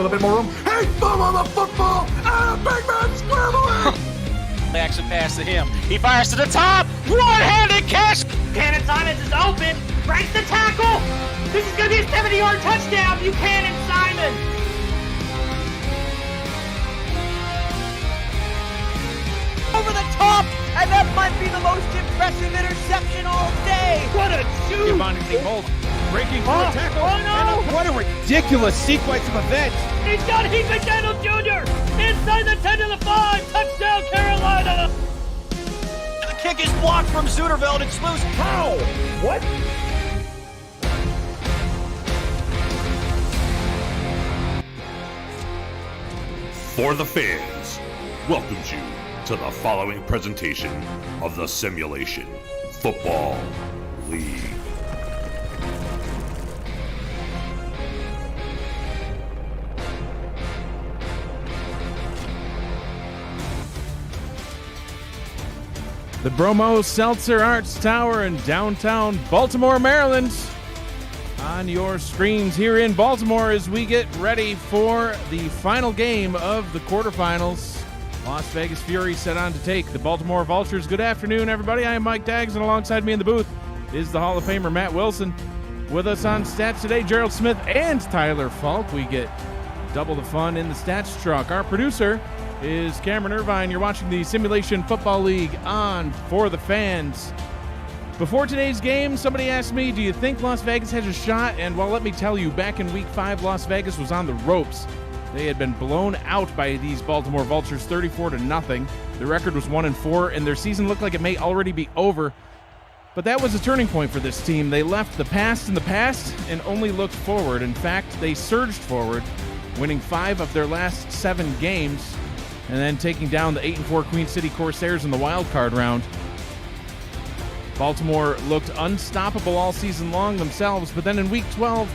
little bit more room. Hey, thumb on the football! Big man, square away! Action pass to him. He fires to the top. One-handed catch. Buchanan Simons is open. Breaks the tackle. This is going to be a 70-yard touchdown. Buchanan Simons. Over the top, and that might be the most impressive interception all day. What a shoot! Breaking through a tackle. Oh no! What a ridiculous sequence of events. He's got Heath McDaniel Jr. inside the 10 to the 5. Touchdown, Carolina. The kick is blocked from Zuderveld. It's loose. How? What? For the fans, welcomes you to the following presentation of the Simulation Football League. The Bromo Seltzer Arts Tower in downtown Baltimore, Maryland. On your screens here in Baltimore as we get ready for the final game of the quarterfinals. Las Vegas Fury set on to take the Baltimore Vultures. Good afternoon, everybody. I am Mike Daggs, and alongside me in the booth is the Hall of Famer Matt Wilson. With us on stats today, Gerald Smith and Tyler Falk. We get double the fun in the stats truck. Our producer is Cameron Irvine. You're watching the Simulation Football League on For the Fans. Before today's game, somebody asked me, do you think Las Vegas has a shot? And well, let me tell you, back in Week 5, Las Vegas was on the ropes. They had been blown out by these Baltimore Vultures 34-0. The record was 1-4, and their season looked like it may already be over. But that was a turning point for this team. They left the past in the past and only looked forward. In fact, they surged forward, winning 5 of their last 7 games, and then taking down the 8-4 Queen City Corsairs in the wild card round. Baltimore looked unstoppable all season long themselves, but then in Week 12,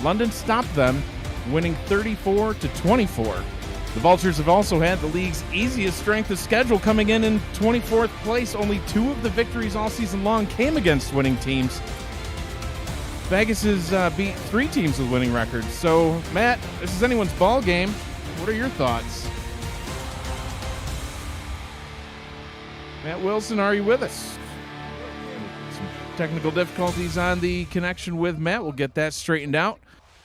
London stopped them, winning 34-24. The Vultures have also had the league's easiest strength of schedule, coming in 24th place. Only 2 of the victories all season long came against winning teams. Vegas has beat 3 teams with winning records. So, Matt, this is anyone's ball game. What are your thoughts? Matt Wilson, are you with us? Some technical difficulties on the connection with Matt. We'll get that straightened out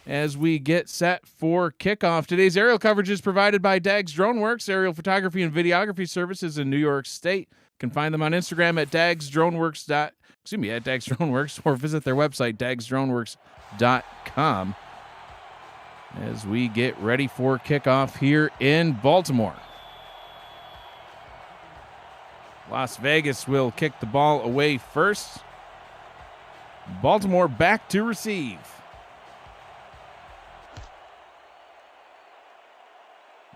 as we get set for kickoff. Today's aerial coverage is provided by Daggs Droneworks, aerial photography and videography services in New York State. You can find them on Instagram at DaggsDroneworks, or visit their website, DaggsDroneworks.com, as we get ready for kickoff here in Baltimore. Las Vegas will kick the ball away first. Baltimore back to receive.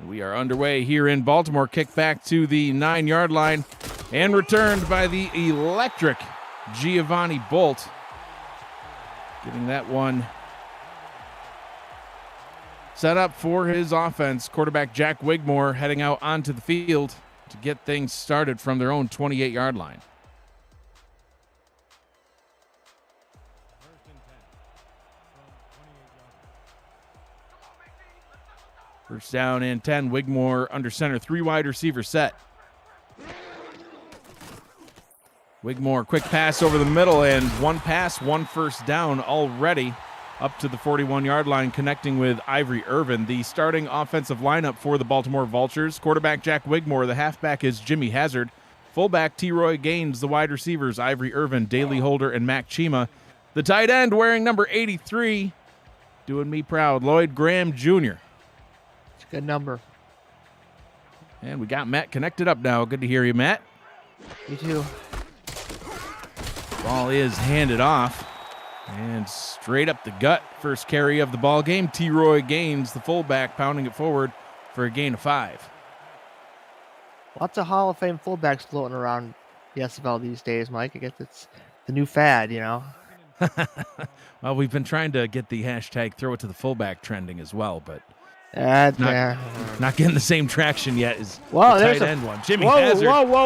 We are underway here in Baltimore. Kick back to the 9-yard line and returned by the electric Giovanni Bolt. Getting that one set up for his offense. Quarterback Jack Wigmore heading out onto the field to get things started from their own 28-yard line. First down and 10. Wigmore under center. 3 wide receiver set. Wigmore, quick pass over the middle, and 1 pass, 1 first down already up to the 41-yard line, connecting with Ivory Irvin. The starting offensive lineup for the Baltimore Vultures: quarterback Jack Wigmore, the halfback is Jimmy Hazard, fullback T-Roy Gaines, the wide receivers Ivory Irvin, Daley Holder, and Mac Chima. The tight end wearing number 83, doing me proud, Lloyd Graham Jr. It's a good number. And we got Matt connected up now. Good to hear you, Matt. You too. Ball is handed off. And straight up the gut, first carry of the ball game. T-Roy Gaines, the fullback, pounding it forward for a gain of 5. Lots of Hall of Fame fullbacks floating around the SFL these days, Mike. I guess it's the new fad, you know. Well, we've been trying to get the hashtag throw it to the fullback trending as well, but not getting the same traction yet as the tight end one. Jimmy Hazard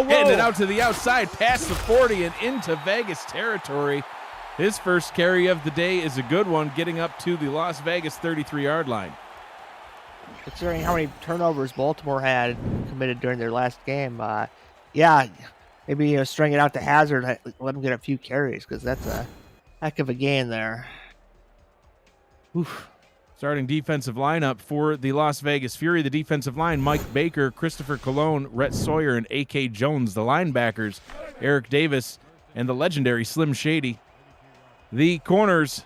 getting it out to the outside, past the 40 and into Vegas territory. His first carry of the day is a good one, getting up to the Las Vegas 33-yard line. considering how many turnovers Baltimore had committed during their last game. Yeah, maybe string it out to Hazard, let him get a few carries because that's a heck of a gain there. Oof. Starting defensive lineup for the Las Vegas Fury. The defensive line, Mike Baker, Christopher Colon, Rhett Sawyer, and A.K. Jones. The linebackers, Eric Davis, and the legendary Slim Shady. The corners,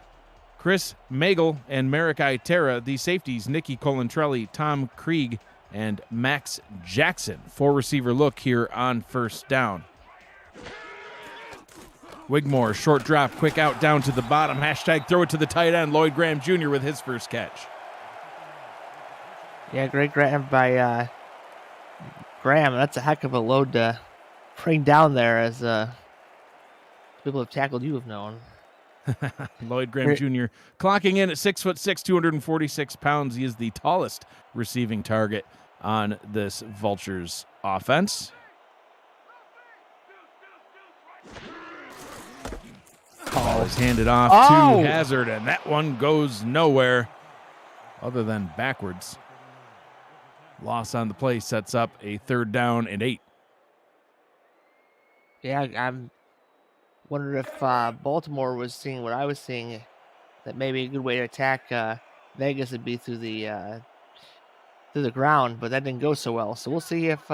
Chris Magel and Merrick Itera. The safeties, Nicky Colantrelli, Tom Krieg, and Max Jackson. 4-receiver look here on first down. Wigmore, short drop, quick out down to the bottom. Hashtag throw it to the tight end, Lloyd Graham Jr. with his first catch. Yeah, great grab by Graham. That's a heck of a load to bring down there, as people have tackled you have known. Lloyd Graham Jr. clocking in at 6'6", 246 pounds. He is the tallest receiving target on this Vultures offense. Ball is handed off to Hazard, and that one goes nowhere other than backwards. Loss on the play sets up a 3rd down and 8. Yeah, I'm wondering if Baltimore was seeing what I was seeing, that maybe a good way to attack Vegas would be through the ground, but that didn't go so well. So we'll see if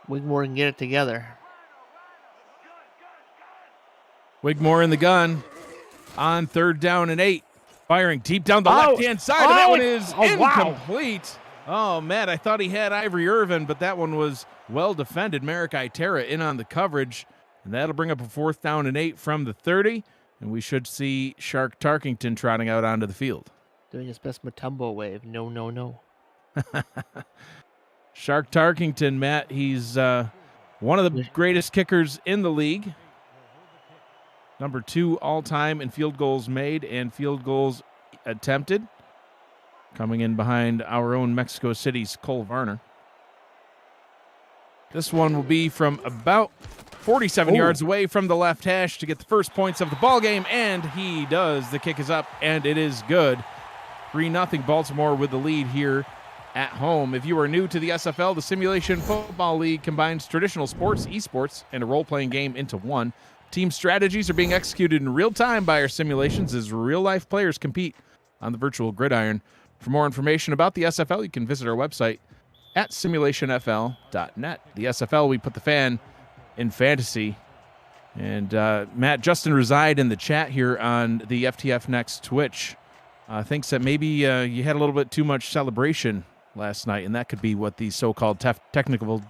Wigmore can get it together. Wigmore in the gun on 3rd down and 8. Firing deep down the left-hand side, and that one is incomplete. Oh, Matt, I thought he had Ivory Irvin, but that one was well defended. Merrick Itera in on the coverage, and that'll bring up a 4th down and 8 from the 30, and we should see Shark Tarkington trotting out onto the field. Doing his best Matumbo wave. No, no, no. Shark Tarkington, Matt, he's one of the greatest kickers in the league. Number 2 all-time in field goals made and field goals attempted. Coming in behind our own Mexico City's Cole Varner. This one will be from about 47 yards away from the left hash to get the first points of the ball game, and he does. The kick is up, and it is good. 3-0 Baltimore with the lead here at home. If you are new to the SFL, the Simulation Football League combines traditional sports, esports, and a role-playing game into one. Team strategies are being executed in real time by our simulations as real-life players compete on the virtual gridiron. For more information about the SFL, you can visit our website at simulationfl.net. The SFL, we put the fan in fantasy. And Matt, Justin Reside in the chat here on the FTF Next Twitch thinks that maybe you had a little bit too much celebration last night, and that could be what these so-called technical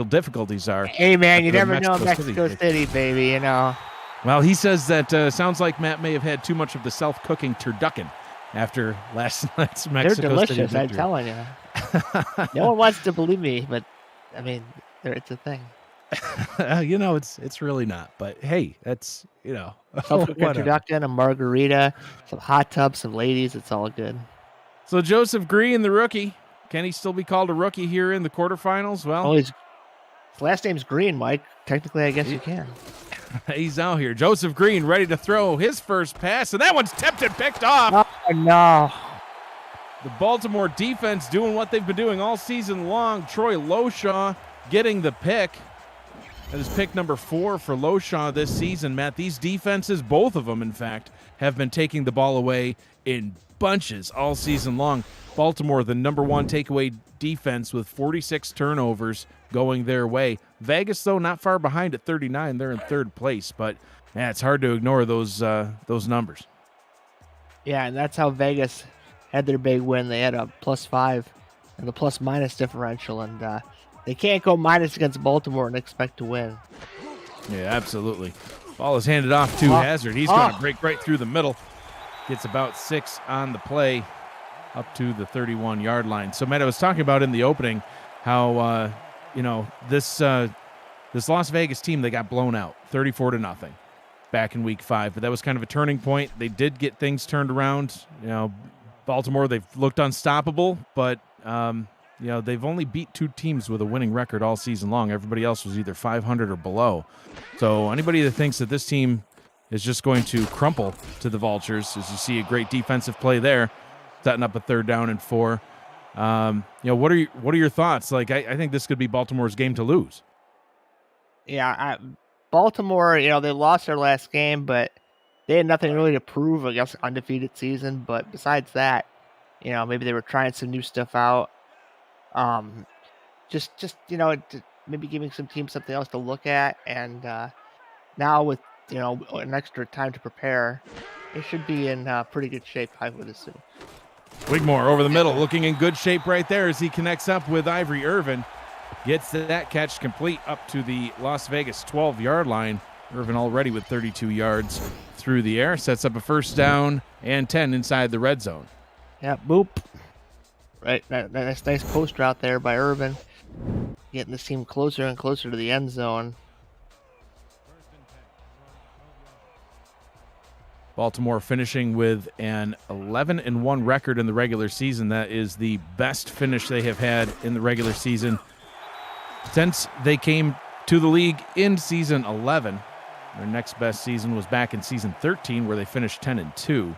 difficulties are. Hey, man, you never know Mexico City, baby, you know. Well, he says that sounds like Matt may have had too much of the self-cooking turducken after last night's Mexico They're City delicious, I'm victory. telling you. No one wants to believe me, but, I mean, it's a thing. It's really not. But, hey, that's, Self-cooking turducken, a margarita, some hot tubs, some ladies, it's all good. So Joseph Green, the rookie, can he still be called a rookie here in the quarterfinals? Well, his last name's Green, Mike. Technically, I guess you can. He's out here. Joseph Green ready to throw his first pass, and that one's tipped and picked off. Oh, no. The Baltimore defense doing what they've been doing all season long. Troy Loshaw getting the pick. That is pick number 4 for Loshaw this season, Matt. These defenses, both of them, in fact, have been taking the ball away in bunches all season long. Baltimore, the number 1 takeaway defense with 46 turnovers going their way. Vegas, though, not far behind at 39. They're in 3rd place, but it's hard to ignore those numbers. Yeah, and that's how Vegas had their big win. They had a +5 and the plus-minus differential, and they can't go minus against Baltimore and expect to win. Yeah, absolutely. Ball is handed off to Hazard. He's going to break right through the middle. Gets about 6 on the play up to the 31-yard line. So, Matt, I was talking about in the opening how, this Las Vegas team, they got blown out 34-0 back in week 5. But that was kind of a turning point. They did get things turned around. Baltimore, they've looked unstoppable, but, they've only beat 2 teams with a winning record all season long. Everybody else was either 500 or below. So anybody that thinks that this team is just going to crumple to the Vultures, as you see a great defensive play there, setting up a 3rd down and 4. What are your thoughts? Like, I think this could be Baltimore's game to lose. Yeah, Baltimore, they lost their last game, but they had nothing really to prove against an undefeated season. But besides that, maybe they were trying some new stuff out. Just maybe giving some teams something else to look at. And now with an extra time to prepare, it should be in pretty good shape, I would assume. Wigmore over the middle, looking in good shape right there as he connects up with Ivory Irvin. Gets that catch complete up to the Las Vegas 12-yard line. Irvin already with 32 yards through the air. Sets up a first down and 10 inside the red zone. Yeah, boop. Right, nice post route there by Irvin. Getting this team closer and closer to the end zone. Baltimore finishing with an 11-1 record in the regular season. That is the best finish they have had in the regular season since they came to the league in season 11. Their next best season was back in season 13, where they finished 10-2.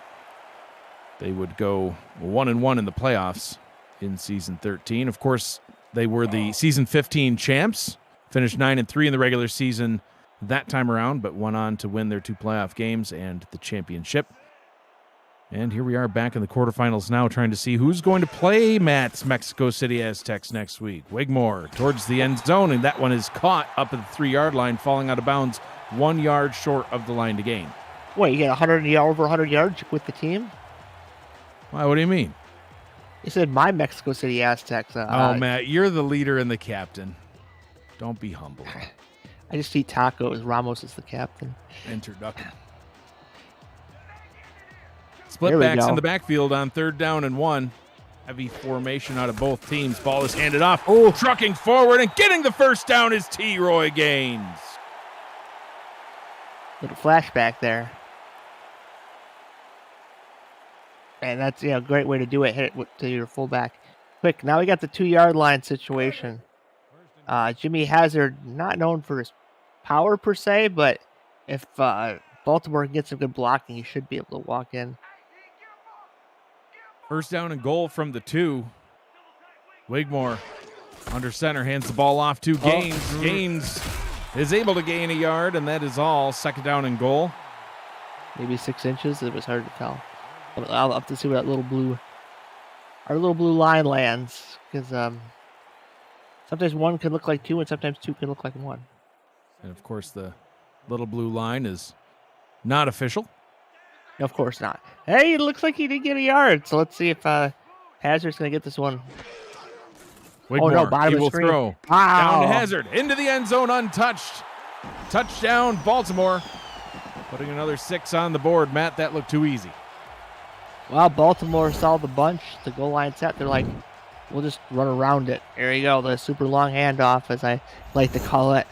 They would go 1-1 in the playoffs in season 13. Of course, they were the season 15 champs, finished 9-3 in the regular season that time around, but went on to win their 2 playoff games and the championship. And here we are back in the quarterfinals now, trying to see who's going to play Matt's Mexico City Aztecs next week. Wigmore towards the end zone, and that one is caught up at the 3-yard line, falling out of bounds 1 yard short of the line to gain. Wait, you get over 100 yards with the team? Why, what do you mean? You said my Mexico City Aztecs. Matt, you're the leader and the captain. Don't be humble. I just eat tacos. Ramos is the captain. Introduction. Split backs in the backfield on 3rd down and 1. Heavy formation out of both teams. Ball is handed off. Trucking forward and getting the first down is T. Roy Gaines. Little flashback there. And that's a great way to do it. Hit it to your fullback. Quick, now we got the 2-yard line situation. Jimmy Hazard, not known for his power per se, but if Baltimore can get some good blocking, he should be able to walk in. First down and goal from the 2. Wigmore under center hands the ball off to Gaines. Gaines is able to gain a yard, and that is all. 2nd down and goal. Maybe 6 inches. It was hard to tell. I'll have to see where that little blue line lands, because sometimes 1 can look like 2, and sometimes 2 can look like 1. And of course, the little blue line is not official. Of course not. Hey, it looks like he did get a yard. So let's see if Hazard's going to get this one. Wigmore, bottom he of the will screen. throw. Wow. Down to Hazard. Into the end zone untouched. Touchdown, Baltimore. Putting another 6 on the board. Matt, that looked too easy. Well, Baltimore saw the bunch, the goal line set. They're like, we'll just run around it. There you go, the super long handoff, as I like to call it,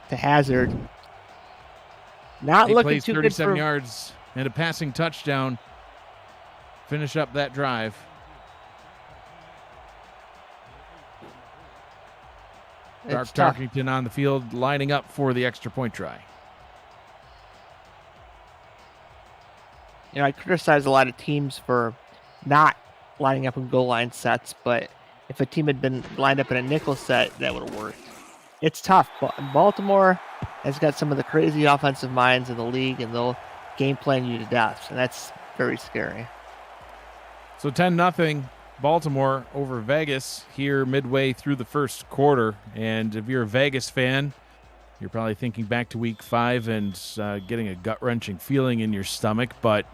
to Hazard. Not He looking plays too good 37 for yards and a passing touchdown. Finish up that drive. Dark Tarkington on the field, lining up for the extra point try. I criticize a lot of teams for not lining up in goal line sets, but if a team had been lined up in a nickel set, that would have worked. It's tough. Baltimore has got some of the crazy offensive minds in the league, and they'll game plan you to death, and that's very scary. So 10-0 Baltimore over Vegas here midway through the first quarter. And if you're a Vegas fan, you're probably thinking back to week 5 and getting a gut-wrenching feeling in your stomach. But,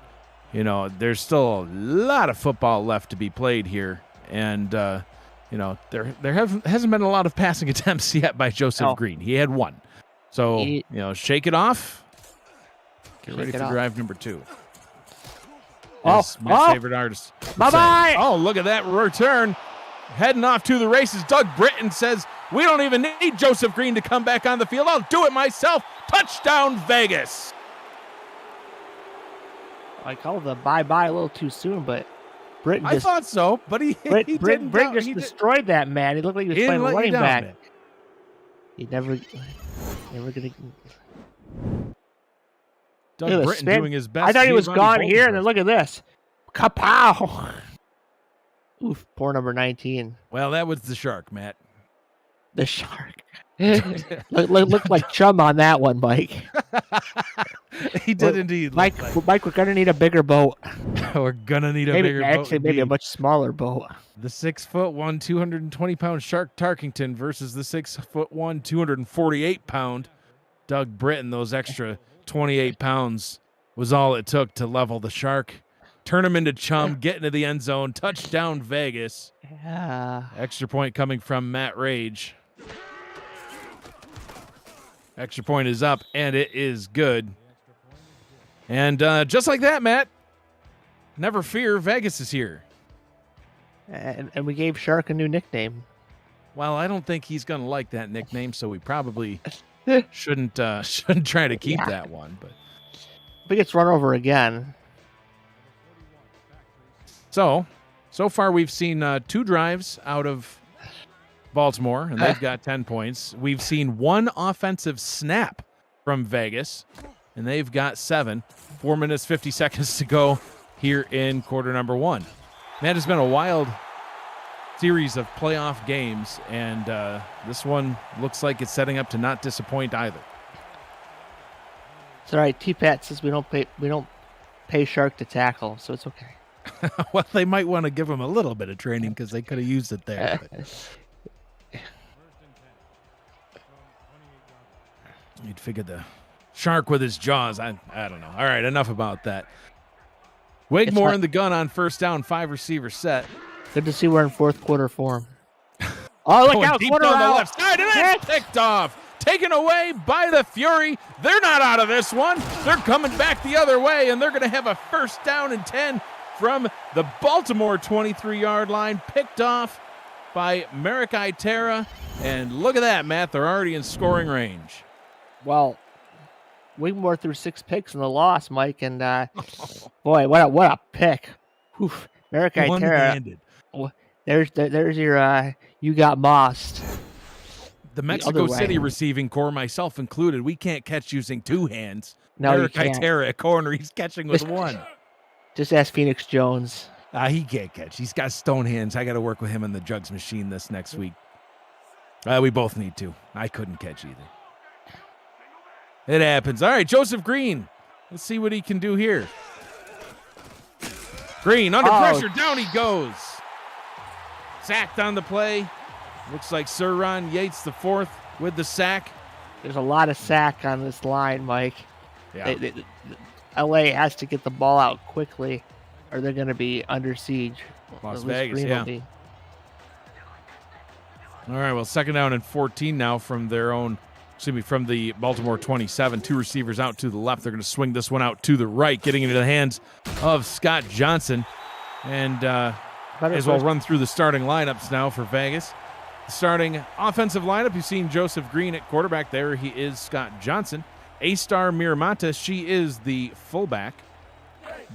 there's still a lot of football left to be played here. And, there hasn't been a lot of passing attempts yet by Joseph Green. He had 1. So, shake it off. Get ready for drive number 2. My favorite artist. Bye-bye. Oh, look at that return. Heading off to the races. Doug Britton says, we don't even need Joseph Green to come back on the field. I'll do it myself. Touchdown, Vegas. I called the bye-bye a little too soon, but Britton I thought so, but Britton just destroyed that man. He looked like he was playing running back. Man. He never gonna. Doug Britton doing his best. I thought he was gone here, and then look at this. Kapow! Oof, poor number 19. Well, that was the shark, Matt. The shark. Looked like chum on that one, Mike. He did indeed. Mike, we're gonna need a bigger boat. We're gonna need a bigger boat. Actually, maybe a much smaller boat. The 6'1", 220-pound Shark Tarkington versus the 6'1", 248-pound Doug Britton. Those extra 28 pounds was all it took to level the Shark. Turn him into chum, get into the end zone, touchdown Vegas. Yeah. Extra point coming from Matt Rage. Extra point is up, and it is good. And just like that, Matt, never fear, Vegas is here. And we gave Shark a new nickname. Well, I don't think he's going to like that nickname, so we probably shouldn't try to keep that one. But if he gets run over again. So far we've seen 2 drives out of Baltimore, and they've got 10 points. We've seen 1 offensive snap from Vegas, and they've got 7. 4 minutes, 50 seconds to go here in quarter number 1. Man, it's been a wild series of playoff games, and this one looks like it's setting up to not disappoint either. It's all right. T-Pat says we don't pay Shark to tackle, so it's okay. Well, they might want to give him a little bit of training because they could have used it there. You'd figure the Shark with his jaws. I don't know. All right, enough about that. Wigmore in the gun on first down, 5 receiver set. Good to see we're in fourth quarter form. Oh, look out! Deep down the left side, and then picked off. Taken away by the Fury. They're not out of this one. They're coming back the other way, and they're going to have a first down and 10 from the Baltimore 23-yard line. Picked off by Merrick Itera. And look at that, Matt. They're already in scoring range. Well, Wigmore threw 6 picks in the loss, Mike, and boy, what a pick! Oof. Merrick Itera. There's your you got mossed. The Mexico City receiving core, myself included, we can't catch using 2 hands. No, Merrick Itera at corner, he's catching with 1. Just ask Phoenix Jones. He can't catch. He's got stone hands. I got to work with him in the jugs machine this next week. We both need to. I couldn't catch either. It happens. All right, Joseph Green. Let's see what he can do here. Green under pressure. Down he goes. Sacked on the play. Looks like Sir Ron Yates the 4th with the sack. There's a lot of sack on this line, Mike. Yeah. LA has to get the ball out quickly or they're going to be under siege. Las Vegas, yeah. All right, well, second down and 14 now from from the Baltimore 27. 2 receivers out to the left. They're going to swing this one out to the right, getting into the hands of Scott Johnson. And might as well run through the starting lineups now for Vegas. The starting offensive lineup, you've seen Joseph Green at quarterback. There he is, Scott Johnson. A-Star Miramontes, she is the fullback.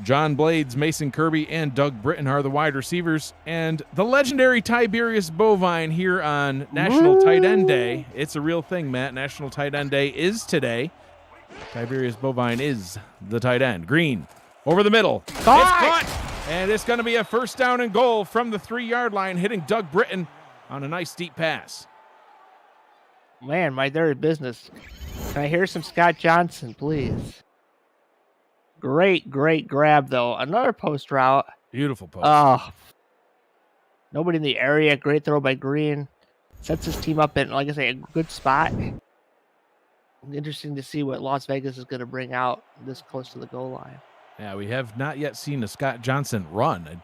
John Blades, Mason Kirby, and Doug Britton are the wide receivers. And the legendary Tiberius Bovine here on National Tight End Day. It's a real thing, Matt. National Tight End Day is today. Tiberius Bovine is the tight end. Green over the middle. It's caught! And it's going to be a first down and goal from the 3-yard line, hitting Doug Britton on a nice deep pass. Man, my dirty business. Can I hear some Scott Johnson, please? Great grab, though. Another post route. Beautiful post. Oh. Nobody in the area. Great throw by Green. Sets his team up in, like I say, a good spot. Interesting to see what Las Vegas is going to bring out this close to the goal line. Yeah, we have not yet seen a Scott Johnson run.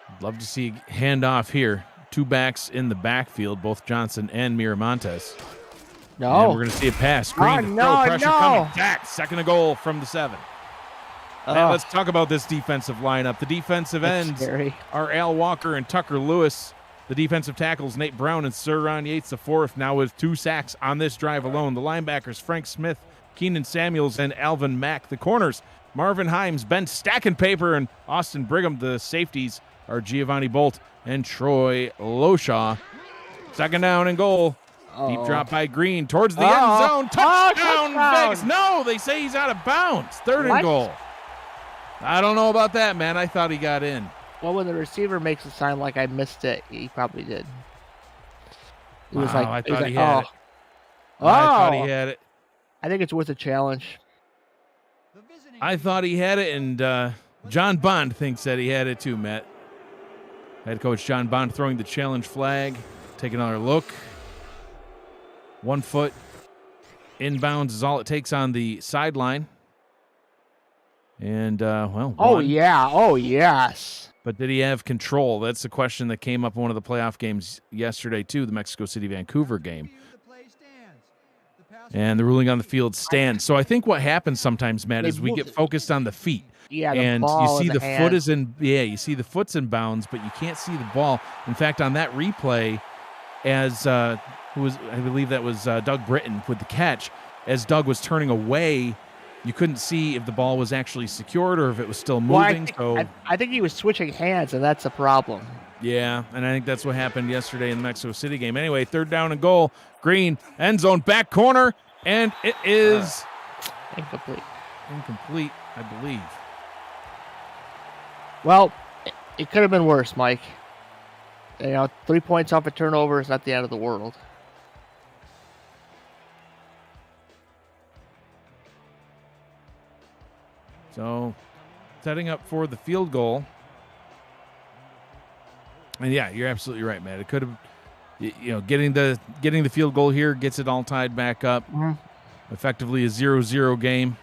I'd love to see a handoff here. 2 backs in the backfield, both Johnson and Miramontes. No. And we're going to see a pass. Green pressure coming back. Second and goal from the 7. Now let's talk about this defensive lineup. The defensive ends are Al Walker and Tucker Lewis. The defensive tackles, Nate Brown and Sir Ron Yates the 4th, now with 2 sacks on this drive alone. The linebackers, Frank Smith, Keenan Samuels, and Alvin Mack. The corners, Marvin Himes, Ben Stackenpaper, and Austin Brigham. The safeties are Giovanni Bolt and Troy Loshaw. Second down and goal. Deep drop by Green towards the end zone. Touchdown, Vegas. No, they say he's out of bounds. Third and goal. I don't know about that, man. I thought he got in. Well, when the receiver makes it sound like I missed it, he probably did. He was Wow, like, I he was thought he like, had oh, it. I thought he oh. had it. I think it's worth a challenge. I thought he had it, and John Bond thinks that he had it too, Matt. Head coach John Bond throwing the challenge flag. Take another look. 1 foot inbounds is all it takes on the sideline. And, well, Oh, one. yeah. Oh, yes. But did he have control? That's the question that came up in one of the playoff games yesterday, too, the Mexico City-Vancouver game. And the ruling on the field stands. So I think what happens sometimes, Matt, is we get focused on the feet. Yeah, the and ball you see and the the foot hand. is in, you see the foot's in bounds, but you can't see the ball. In fact, on that replay, as I believe that was Doug Britton with the catch, as Doug was turning away, you couldn't see if the ball was actually secured or if it was still moving. I think he was switching hands, and that's a problem. Yeah, and I think that's what happened yesterday in the Mexico City game. Anyway, 3rd down and goal. Green, end zone, back corner, and it is incomplete, I believe. Well, it could have been worse, Mike. 3 points off a turnover is not the end of the world. So, setting up for the field goal. And yeah, you're absolutely right, Matt. It could have, getting the field goal here gets it all tied back up. Mm-hmm. Effectively a 0-0 game.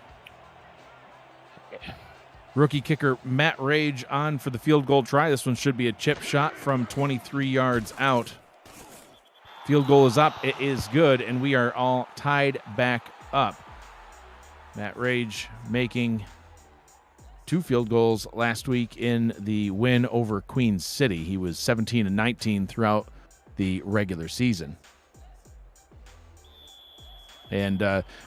Rookie kicker Matt Rage on for the field goal try. This one should be a chip shot from 23 yards out. Field goal is up. It is good, and we are all tied back up. Matt Rage making 2 field goals last week in the win over Queen City. He was 17-19 throughout the regular season. And,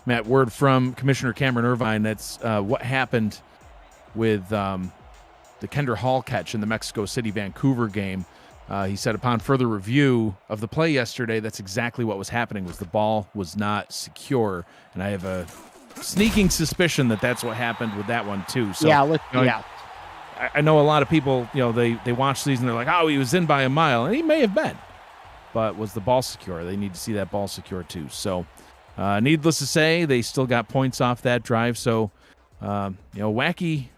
Matt, word from Commissioner Cameron Irvine, that's what happened with the Kendra Hall catch in the Mexico City-Vancouver game. He said upon further review of the play yesterday, that's exactly what was happening, was the ball was not secure. And I have a sneaking suspicion that that's what happened with that one, too. So, I know a lot of people, they watch these and they're like, oh, he was in by a mile. And he may have been. But was the ball secure? They need to see that ball secure, too. So, needless to say, they still got points off that drive. So, wacky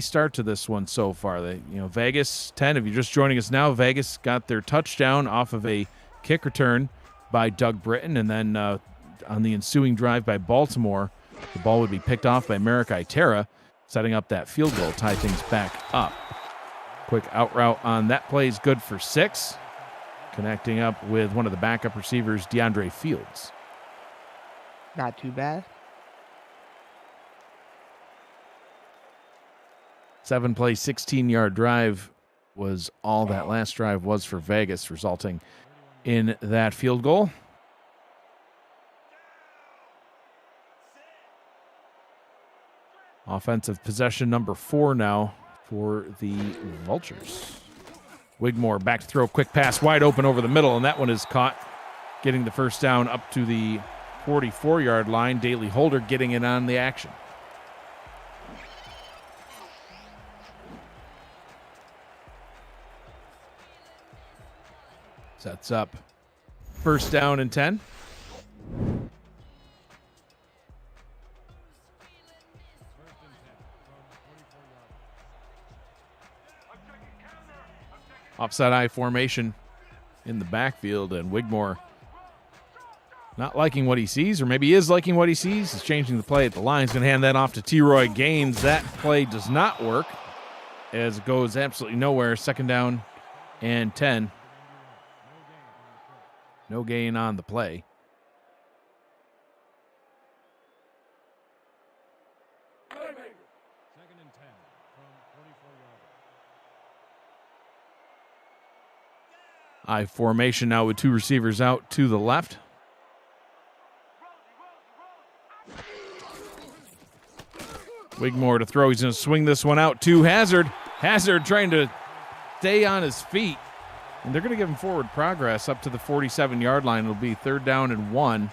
start to this one so far. Vegas 10, if you're just joining us now, Vegas got their touchdown off of a kick return by Doug Britton, and then on the ensuing drive by Baltimore, the ball would be picked off by Merrick Itera, setting up that field goal, tie things back up. Quick out route on that play is good for 6, connecting up with one of the backup receivers, DeAndre Fields. Not too bad. 7-play, 16-yard drive was all that last drive was for Vegas, resulting in that field goal. Offensive possession number 4 now for the Vultures. Wigmore back to throw, quick pass, wide open over the middle, and that one is caught, getting the first down up to the 44-yard line. Daley Holder getting in on the action. Sets up first down and 10. Offside eye formation in the backfield, and Wigmore not liking what he sees, or maybe he is liking what he sees. He's changing the play at the line. He's going to hand that off to T-Roy Gaines. That play does not work as it goes absolutely nowhere. Second down and 10. No gain on the play. Second and 10 from 44 yards. I formation now with 2 receivers out to the left. Wigmore to throw. He's going to swing this one out to Hazard. Hazard trying to stay on his feet. And they're going to give him forward progress up to the 47-yard line. It'll be 3rd down and 1.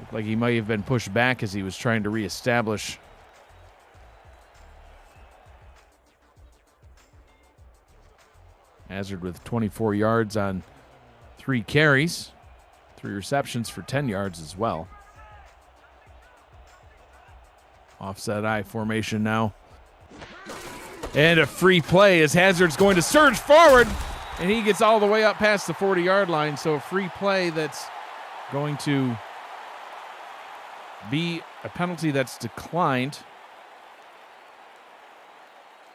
Looked like he might have been pushed back as he was trying to reestablish Hazard with 24 yards on 3 carries, 3 receptions for 10 yards as well. Offset I formation now. And a free play as Hazard's going to surge forward, and he gets all the way up past the 40-yard line. So a free play that's going to be a penalty that's declined.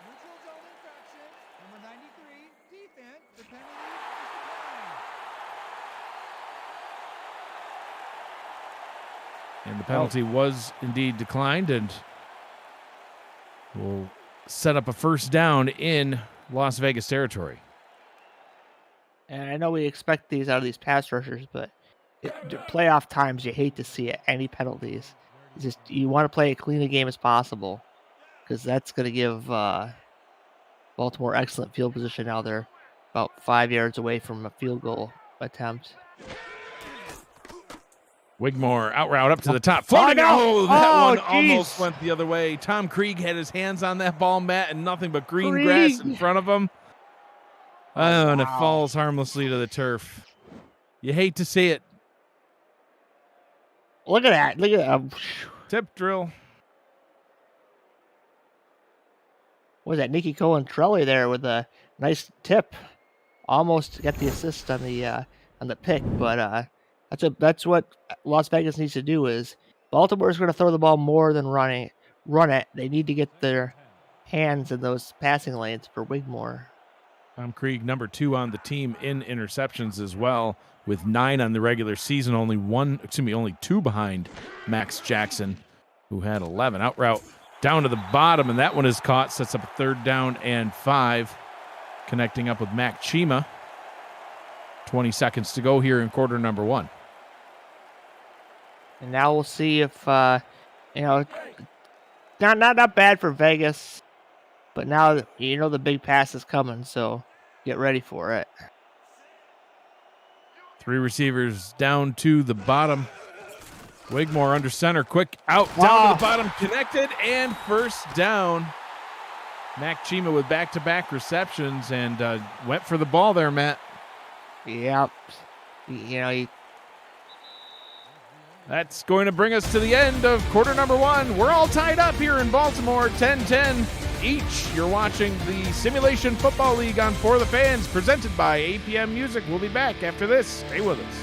Neutral zone infraction. Number 93, defense. The penalty is declined. And the penalty was indeed declined, and will set up a first down in Las Vegas territory. And I know we expect these out of these pass rushers, but playoff times, you hate to see it. Any penalties. It's just you want to play as clean a game as possible, because that's going to give Baltimore excellent field position. Now they're about 5 yards away from a field goal attempt. Wigmore out route up to the top. Floating. no. That Oh, one jeez. almost went the other way. Tom Krieg had his hands on that ball, Matt, and nothing but green grass in front of him. Oh, and it wow. falls harmlessly to the turf. You hate to see it. Look at that. Look at that. Tip drill. What was that? Nicky Cohen-Trelli there with a nice tip. Almost got the assist on the pick, but that's what Las Vegas needs to do. Is Baltimore's going to throw the ball more than run it. They need to get their hands in those passing lanes for Wigmore. Tom Krieg, number 2 on the team in interceptions as well, with 9 on the regular season. Only 2 behind Max Jackson, who had 11. Out route down to the bottom, and that one is caught. Sets up a 3rd down and 5. Connecting up with Mac Chima. 20 seconds to go here in quarter number 1. And now we'll see if not bad for Vegas, but now the big pass is coming, so get ready for it. 3 receivers down to the bottom. Wigmore under center, quick out down to the bottom, connected, and first down. Mac Chima with back-to-back receptions and went for the ball there, Matt. Yep. That's going to bring us to the end of quarter number 1. We're all tied up here in Baltimore, 10-10 each. You're watching the Simulation Football League on For the Fans, presented by APM Music. We'll be back after this. Stay with us.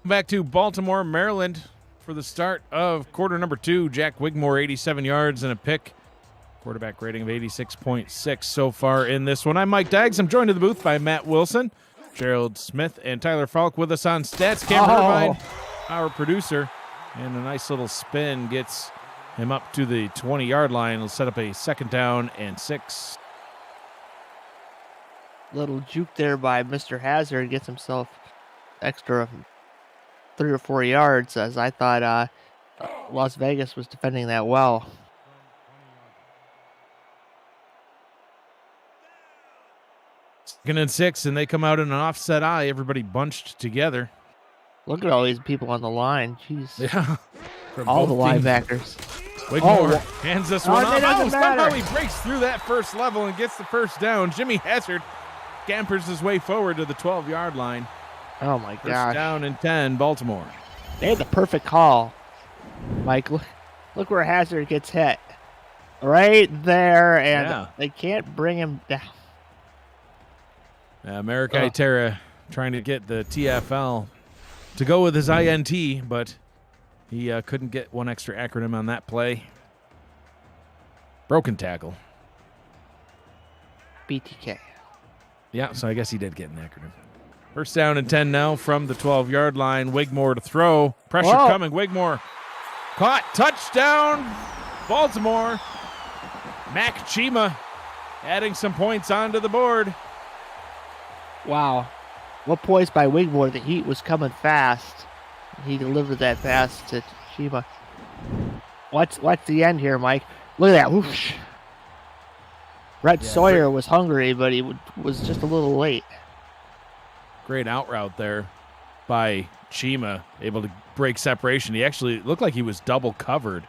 Back to Baltimore, Maryland for the start of quarter number 2. Jack Wigmore, 87 yards and a pick Quarterback rating of 86.6 so far in this one. I'm Mike Daggs. I'm joined in the booth by Matt Wilson, Gerald Smith, and Tyler Falk with us on Stats. Cam Irvine, our producer, and a nice little spin gets him up to the 20-yard line. He'll set up a 2nd down and 6. Little juke there by Mr. Hazard, gets himself extra 3 or 4 yards, as I thought Las Vegas was defending that well. Second and 6, and they come out in an offset eye. Everybody bunched together. Look at all these people on the line. Jeez. Yeah. All the linebackers. Wigmore hands this one off. Doesn't matter. Somehow he breaks through that first level and gets the first down. Jimmy Hazard scampers his way forward to the 12-yard line. Oh, my First gosh. down and 10, Baltimore. They had the perfect call. Mike, look where Hazard gets hit. Right there, and they can't bring him down. Marikai Terra trying to get the TFL to go with his INT, but he couldn't get one extra acronym on that play. Broken tackle. BTK. Yeah, so I guess he did get an acronym. First down and 10 now from the 12-yard line. Wigmore to throw. Pressure coming. Wigmore caught. Touchdown, Baltimore. Mac Chima adding some points onto the board. Wow. What poise by Wigmore. The heat was coming fast. He delivered that pass to Chima. What's the end here, Mike? Look at that. Whoosh. Brett Sawyer was hungry, but he was just a little late. Great out route there by Chima, able to break separation. He actually looked like he was double covered.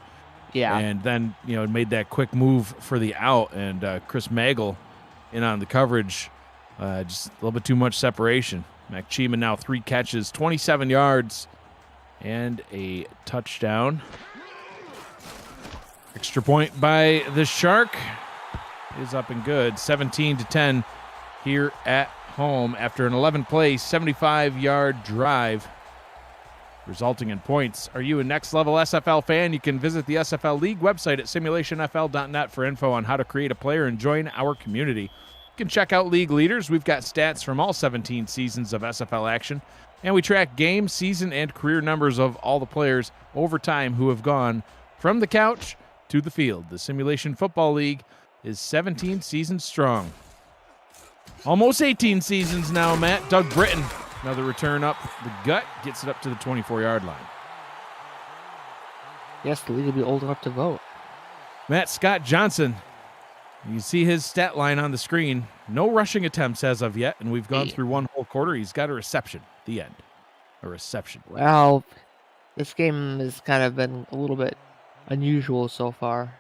Yeah. And then, made that quick move for the out, and Chris Magel in on the coverage. Just a little bit too much separation. Mac Chima now 3 catches, 27 yards, and a touchdown. Extra point by the Shark is up and good. 17-10 here at home after an 11-play, 75-yard drive, resulting in points. Are you a next-level SFL fan? You can visit the SFL League website at simulationfl.net for info on how to create a player and join our community. You can check out league leaders. We've got stats from all 17 seasons of SFL action, and we track game, season, and career numbers of all the players over time who have gone from the couch to the field. The Simulation Football League is 17 seasons strong. Almost 18 seasons now, Matt. Doug Britton, another return up the gut, gets it up to the 24-yard line. Yes, the league will be old enough to vote. Matt Scott Johnson, you see his stat line on the screen. No rushing attempts as of yet, and we've gone through one whole quarter. He's got a reception. The end. A reception. Well, this game has kind of been a little bit unusual so far.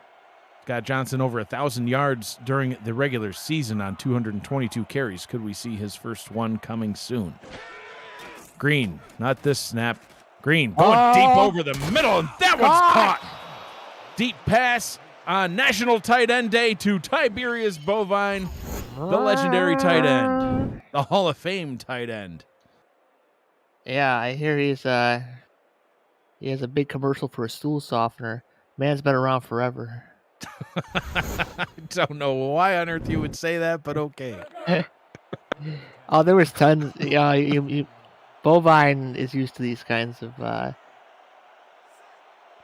Scott Johnson over 1,000 yards during the regular season on 222 carries. Could we see his first one coming soon? Green, not this snap. Green going deep over the middle, and that one's caught. Deep pass on National Tight End Day to Tiberius Bovine, the legendary tight end, the Hall of Fame tight end. Yeah, I hear he has a big commercial for a stool softener. Man's been around forever. I don't know why on earth you would say that, but okay. Oh, there was tons. Yeah, Bovine is used to these kinds of.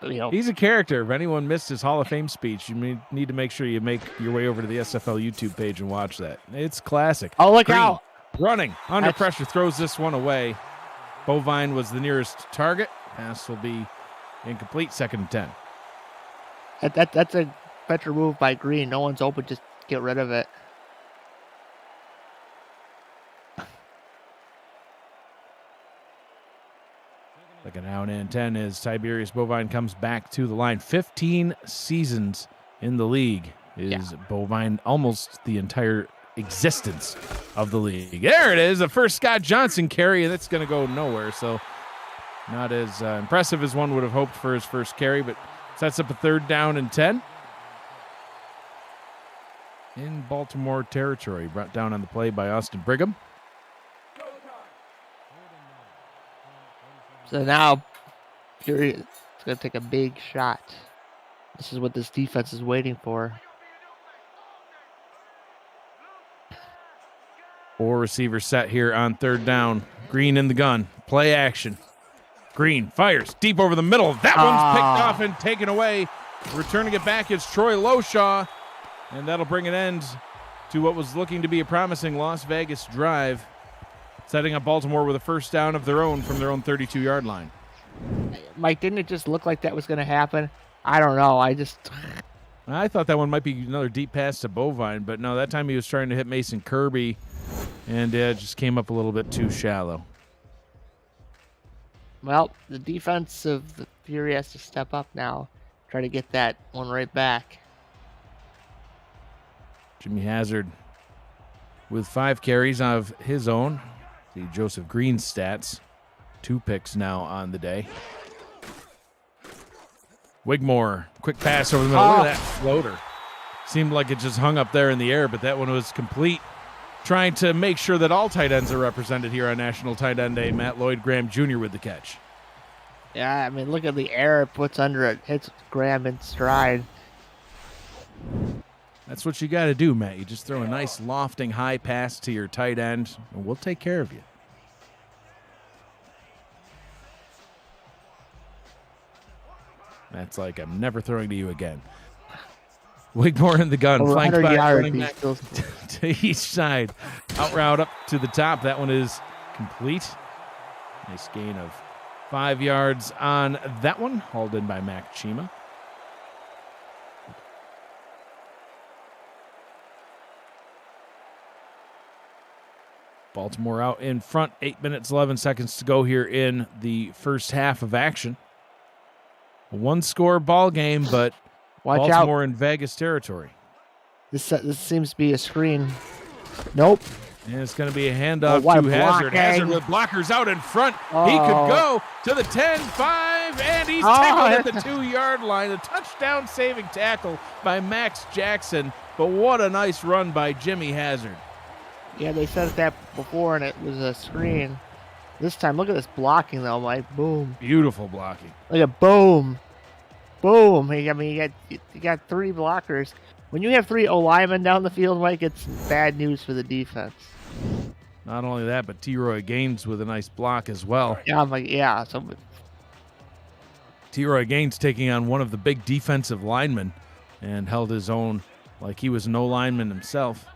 He's a character. If anyone missed his Hall of Fame speech, you need to make sure you make your way over to the SFL YouTube page and watch that. It's classic. Oh, look Green, out! Running under pressure, throws this one away. Bovine was the nearest target. Pass will be incomplete. 2nd and 10. That's a better move by Green. No one's open. Just get rid of it. Second down and 10 as Tiberius Bovine comes back to the line. 15 seasons in the league is Bovine, almost the entire existence of the league. There it is, the first Scott Johnson carry, and that's going to go nowhere. So not as impressive as one would have hoped for his first carry, but sets up a 3rd down and 10. In Baltimore territory, brought down on the play by Austin Brigham. So now, Fury is going to take a big shot. This is what this defense is waiting for. Four receivers set here on third down. Green in the gun. Play action. Green fires deep over the middle. That one's picked off and taken away. Returning it back is Troy Loshaw. And that'll bring an end to what was looking to be a promising Las Vegas drive, setting up Baltimore with a first down of their own from their own 32-yard line. Mike, didn't it just look like that was going to happen? I don't know. I thought that one might be another deep pass to Bovine, but no, that time he was trying to hit Mason Kirby, and it just came up a little bit too shallow. Well, the defense of the Fury has to step up now, try to get that one right back. Jimmy Hazard with 5 carries of his own. See Joseph Green's stats. 2 picks now on the day. Wigmore, quick pass over the middle. Look at that floater. Seemed like it just hung up there in the air, but that one was complete. Trying to make sure that all tight ends are represented here on National Tight End Day. Matt Lloyd Graham Jr. with the catch. Yeah, I mean, look at the air it puts under it. Hits Graham in stride. That's what you got to do, Matt. You just throw a nice lofting high pass to your tight end, and we'll take care of you. That's like, I'm never throwing to you again. Wigmore in the gun, flanked by running back to each side. Out route up to the top. That one is complete. Nice gain of 5 yards on that one, hauled in by Mac Chima. Baltimore out in front, 8 minutes, 11 seconds to go here in the first half of action. A 1-score ball game, but Watch Baltimore out. in Vegas territory. This seems to be a screen. Nope. And it's going to be a handoff what to a Hazard. blocking. Hazard with blockers out in front. He could go to the 10-5, and he's tackled at the 2-yard line. A touchdown-saving tackle by Max Jackson, but what a nice run by Jimmy Hazard. Yeah, they said that before, and it was a screen. This time, look at this blocking, though, Mike. Boom. Beautiful blocking. Look at boom. Boom. I mean, you got 3 blockers. When you have 3 O-linemen down the field, Mike, it's bad news for the defense. Not only that, but T-Roy Gaines with a nice block as well. Yeah, I'm like, yeah. So, T-Roy Gaines taking on one of the big defensive linemen and held his own like he was an O-lineman himself.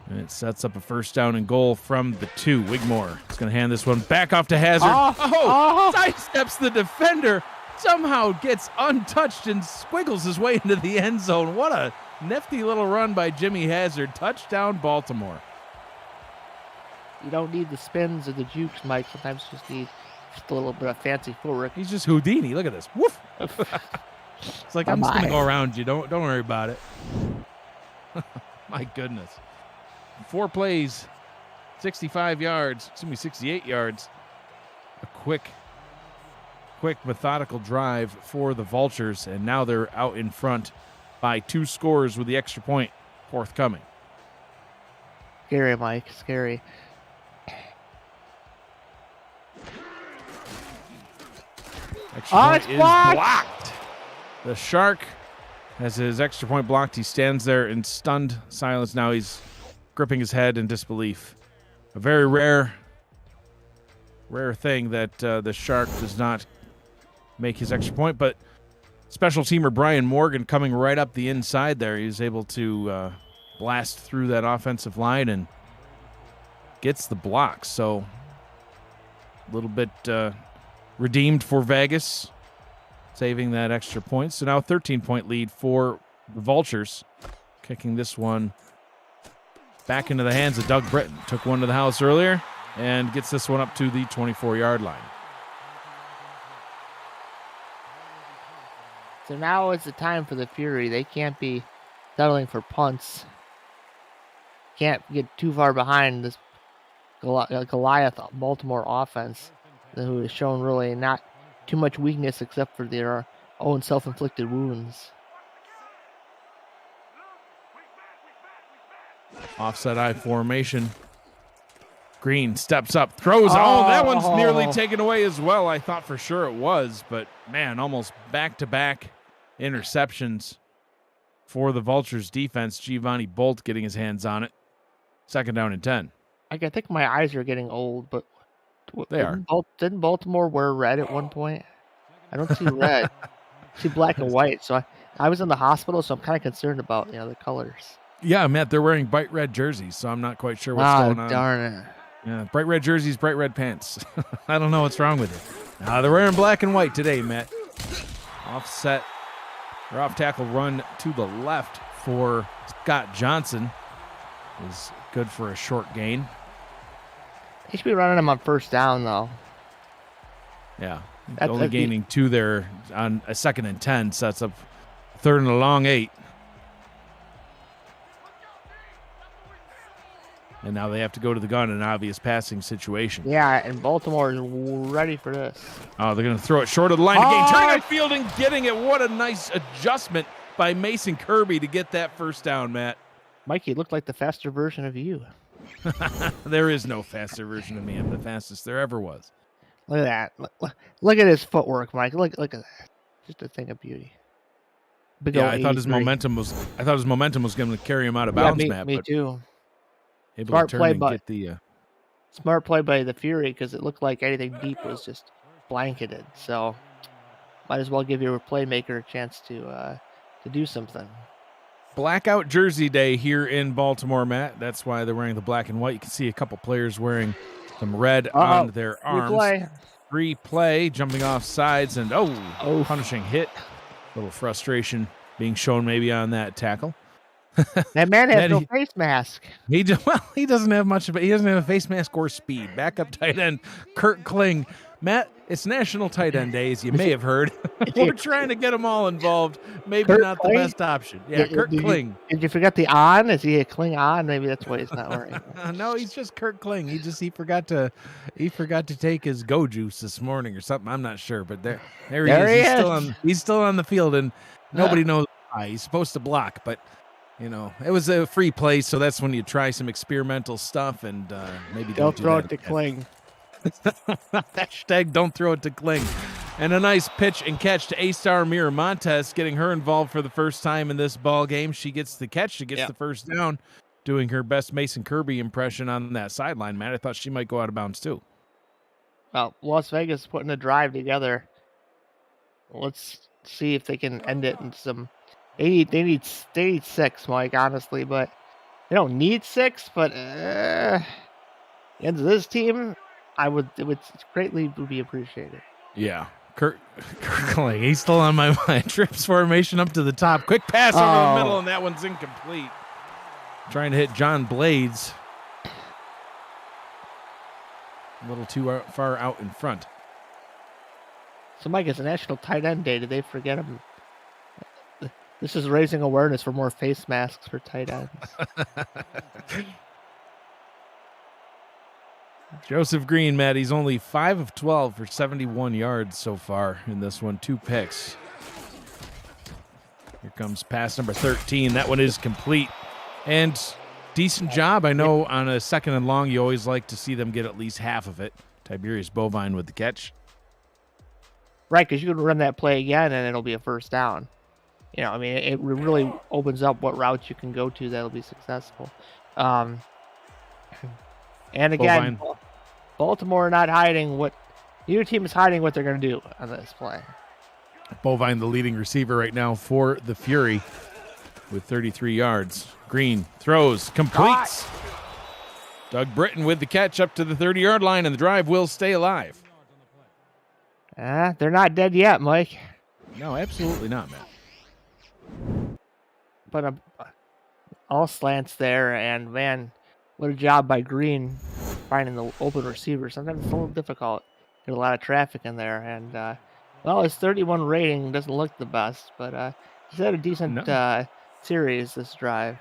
And it sets up a first down and goal from the 2. Wigmore is going to hand this one back off to Hazard. Sidesteps the defender. Somehow gets untouched and squiggles his way into the end zone. What a nifty little run by Jimmy Hazard. Touchdown, Baltimore. you don't need the spins or the jukes, Mike. Sometimes you just need just a little bit of fancy footwork. He's just Houdini. Look at this. Woof. It's like, I'm just going to go around you. Don't worry about it. My goodness. 4 plays, 68 yards. A quick, methodical drive for the Vultures, and now they're out in front by 2 scores with the extra point forthcoming. Scary, Mike. Scary. Extra point is blocked. The Shark has his extra point blocked. He stands there in stunned silence. Now he's gripping his head in disbelief. A very rare thing that the Shark does not make his extra point, but special teamer Brian Morgan coming right up the inside there. He's able to blast through that offensive line and gets the block. So a little bit redeemed for Vegas, saving that extra point. So now a 13-point lead for the Vultures. Kicking this one back into the hands of Doug Britton. Took one to the house earlier and gets this one up to the 24-yard line. So now is the time for the Fury. They can't be settling for punts. Can't get too far behind this Goliath Baltimore offense, who has shown really not too much weakness except for their own self-inflicted wounds. Offset I formation. Green steps up, throws. Oh, that one's nearly taken away as well. I thought for sure it was, but man, almost back-to-back interceptions for the Vultures defense. Giovanni Bolt getting his hands on it. Second down and 10. I think my eyes are getting old, but They are. Didn't Baltimore wear red at one point? I don't see red. I see black and white. So I was in the hospital, so I'm kind of concerned about the colors. Yeah, Matt, they're wearing bright red jerseys, so I'm not quite sure what's going on. Darn it. Yeah, bright red jerseys, bright red pants. I don't know what's wrong with it. They're wearing black and white today, Matt. Offset, or off tackle run to the left for Scott Johnson is good for a short gain. He should be running him on first down, though. Yeah, only gaining 2 there on a 2nd and 10, sets up 3rd and a long 8. And now they have to go to the gun in an obvious passing situation. Yeah, and Baltimore is ready for this. Oh, they're going to throw it short of the line of gain. Turning upfield and getting it. What a nice adjustment by Mason Kirby to get that first down, Matt. Mikey looked like the faster version of you. There is no faster version of me. I'm the fastest there ever was. Look at that. Look at his footwork, Mike. Look at that. Just a thing of beauty. Yeah, I thought his momentum was going to carry him out of bounds, Matt. Me too. Able Smart to turn play, and but get the smart play by the Fury, because it looked like anything deep was just blanketed. So might as well give your playmaker a chance to do something. blackout jersey day here in Baltimore, Matt. That's why they're wearing the black and white. You can see a couple players wearing some red on their arms. Free play, jumping off sides, and punishing hit. A little frustration being shown maybe on that tackle. That man has no face mask. He doesn't have much of it. He doesn't have a face mask or speed. Backup tight end Kurt Kling. Matt, it's National Tight End Day, as you may have heard. We're trying to get them all involved. Maybe Kurt not Kling? the best option. Yeah, Kurt Kling. Did you forget the on? Is he a Kling on? Maybe that's why he's not wearing it. No, he's just Kurt Kling. He forgot to take his go juice this morning or something. I'm not sure, but there he is. He's still on the field, and nobody knows why. He's supposed to block, but it was a free play, so that's when you try some experimental stuff and maybe don't throw it to Kling. Hashtag don't throw it to Kling. And a nice pitch and catch to A-Star Miramontes, getting her involved for the first time in this ball game. She gets the catch. She gets the first down, doing her best Mason Kirby impression on that sideline, Matt. I thought she might go out of bounds, too. Well, Las Vegas putting a drive together. Let's see if they can end it in some... They need 6, Mike, honestly, but they don't need 6, but into this team, it would greatly be appreciated. Yeah. Kurt Kling, he's still on my mind. Trips formation up to the top. Quick pass over the middle, and that one's incomplete. Trying to hit John Blades. A little too far out in front. So, Mike, it's a National Tight End Day. Did they forget him? This is raising awareness for more face masks for tight ends. Joseph Green, Matt, he's only 5 of 12 for 71 yards so far in this one. 2 picks. Here comes pass number 13. That one is complete. And decent job. I know on a 2nd and long, you always like to see them get at least half of it. Tiberius Bovine with the catch. Right, because you can run that play again, and it'll be a first down. It really opens up what routes you can go to that'll be successful. And again, Baltimore not hiding neither team is hiding what they're going to do on this play. Bovine, the leading receiver right now for the Fury with 33 yards. Green throws, completes. Doug Britton with the catch up to the 30-yard line, and the drive will stay alive. They're not dead yet, Mike. No, absolutely not, man. But all slants there, and man, what a job by Green finding the open receiver. Sometimes it's a little difficult. There's a lot of traffic in there, and his 31 rating doesn't look the best, but he's had a decent series this drive.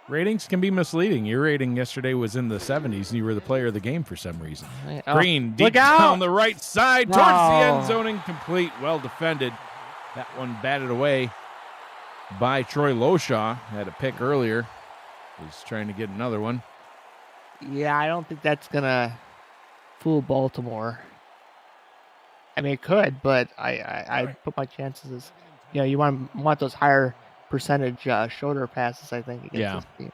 Ratings can be misleading. Your rating yesterday was in the 70s, and you were the player of the game for some reason. Green deep down the right side towards the end zone, incomplete. Well defended. That one batted away by Troy Loshaw. Had a pick earlier. He's trying to get another one. Yeah, I don't think that's going to fool Baltimore. I mean, it could, but I put my chances as, you want those higher percentage shoulder passes, I think, against this team.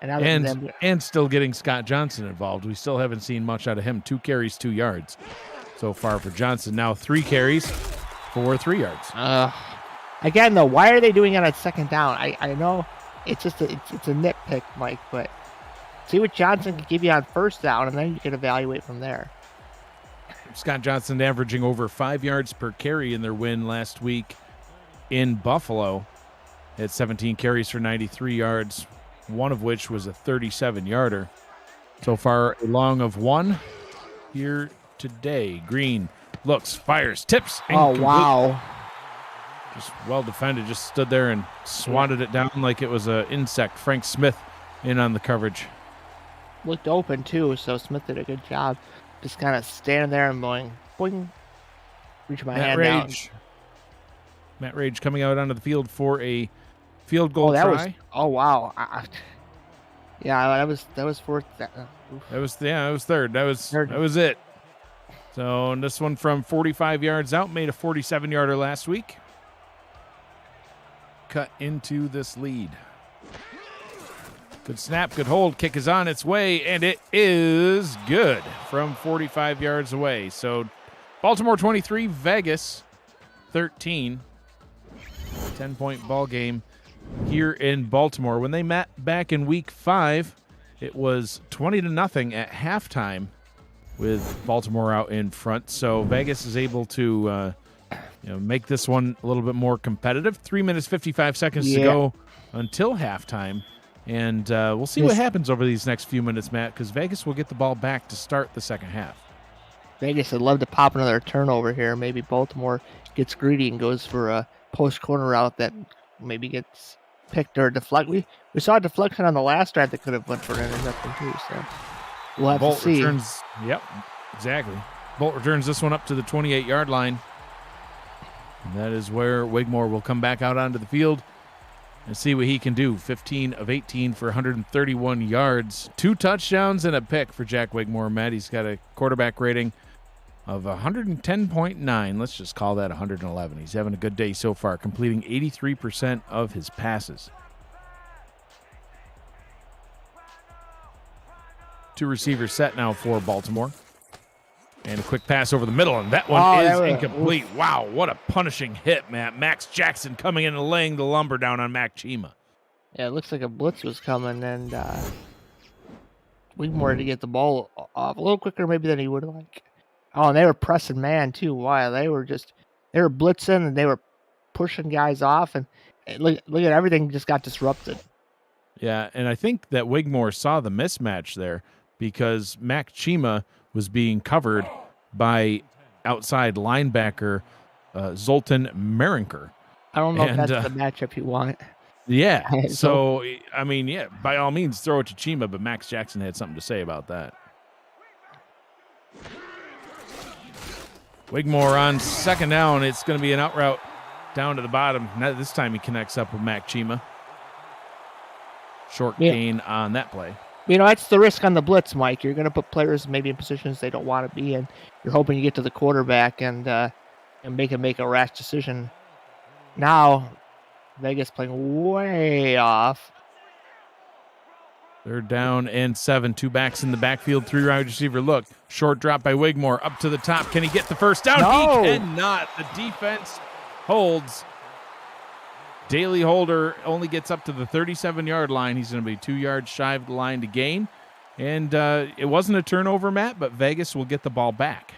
And other than them, and still getting Scott Johnson involved. We still haven't seen much out of him. 2 carries, 2 yards so far for Johnson. Now 3 carries for 3 yards. again, though, why are they doing it on second down? I know it's just it's a nitpick, Mike, but see what Johnson can give you on first down, and then you can evaluate from there. Scott Johnson averaging over 5 yards per carry in their win last week in Buffalo. Had 17 carries for 93 yards, one of which was a 37-yarder. So far, a long of 1 here today. Green looks, fires, tips. Oh, wow. Just well defended, just stood there and swatted it down like it was an insect. Frank Smith in on the coverage. Looked open, too, so Smith did a good job. Just kind of standing there and going, boing, reach my hand out. Matt Rage coming out onto the field for a field goal try. Wow. Yeah, that was fourth. That was third. That was it. So this one from 45 yards out made a 47-yarder last week. Cut into this lead. Good snap, good hold. Kick is on its way, and it is good from 45 yards away. So Baltimore 23, Vegas 13. 10-point ball game here in Baltimore. When they met back in week 5, it was 20-0 at halftime with Baltimore out in front. So Vegas is able to make this one a little bit more competitive. 3 minutes, 55 seconds to go until halftime. And we'll see what happens over these next few minutes, Matt, because Vegas will get the ball back to start the second half. Vegas would love to pop another turnover here. Maybe Baltimore gets greedy and goes for a post corner route that maybe gets picked or deflected. We saw a deflection on the last drive that could have went for an interception too. So we'll have Bolt to see. Returns, yep, exactly. Bolt returns this one up to the 28-yard line. And that is where Wigmore will come back out onto the field and see what he can do. 15 of 18 for 131 yards. 2 touchdowns and a pick for Jack Wigmore. Matt, he's got a quarterback rating of 110.9. Let's just call that 111. He's having a good day so far, completing 83% of his passes. 2 receivers set now for Baltimore. And a quick pass over the middle, and that one is incomplete. Wow, what a punishing hit, Matt. Max Jackson coming in and laying the lumber down on Mac Chima. Yeah, it looks like a blitz was coming, and Wigmore to get the ball off a little quicker maybe than he would like. Oh, and they were pressing man, too. Wow, they were blitzing, and they were pushing guys off, and look at everything just got disrupted. Yeah, and I think that Wigmore saw the mismatch there because Mac Chima was being covered by outside linebacker Zoltan Marinker. I don't know if that's the matchup you want. Yeah, so, I mean, yeah, by all means, throw it to Chima, but Max Jackson had something to say about that. Wigmore on second down. It's going to be an out route down to the bottom. Now, this time he connects up with Mac Chima. Short gain on that play. That's the risk on the blitz, Mike. You're going to put players maybe in positions they don't want to be in. You're hoping you get to the quarterback and make him make a rash decision. Now, Vegas playing way off. They're down and 7. 2 backs in the backfield. 3 wide receiver look. Short drop by Wigmore up to the top. Can he get the first down? No. He cannot. The defense holds. Daly Holder only gets up to the 37-yard line. He's going to be 2 yards shy of the line to gain. And it wasn't a turnover, Matt, but Vegas will get the ball back.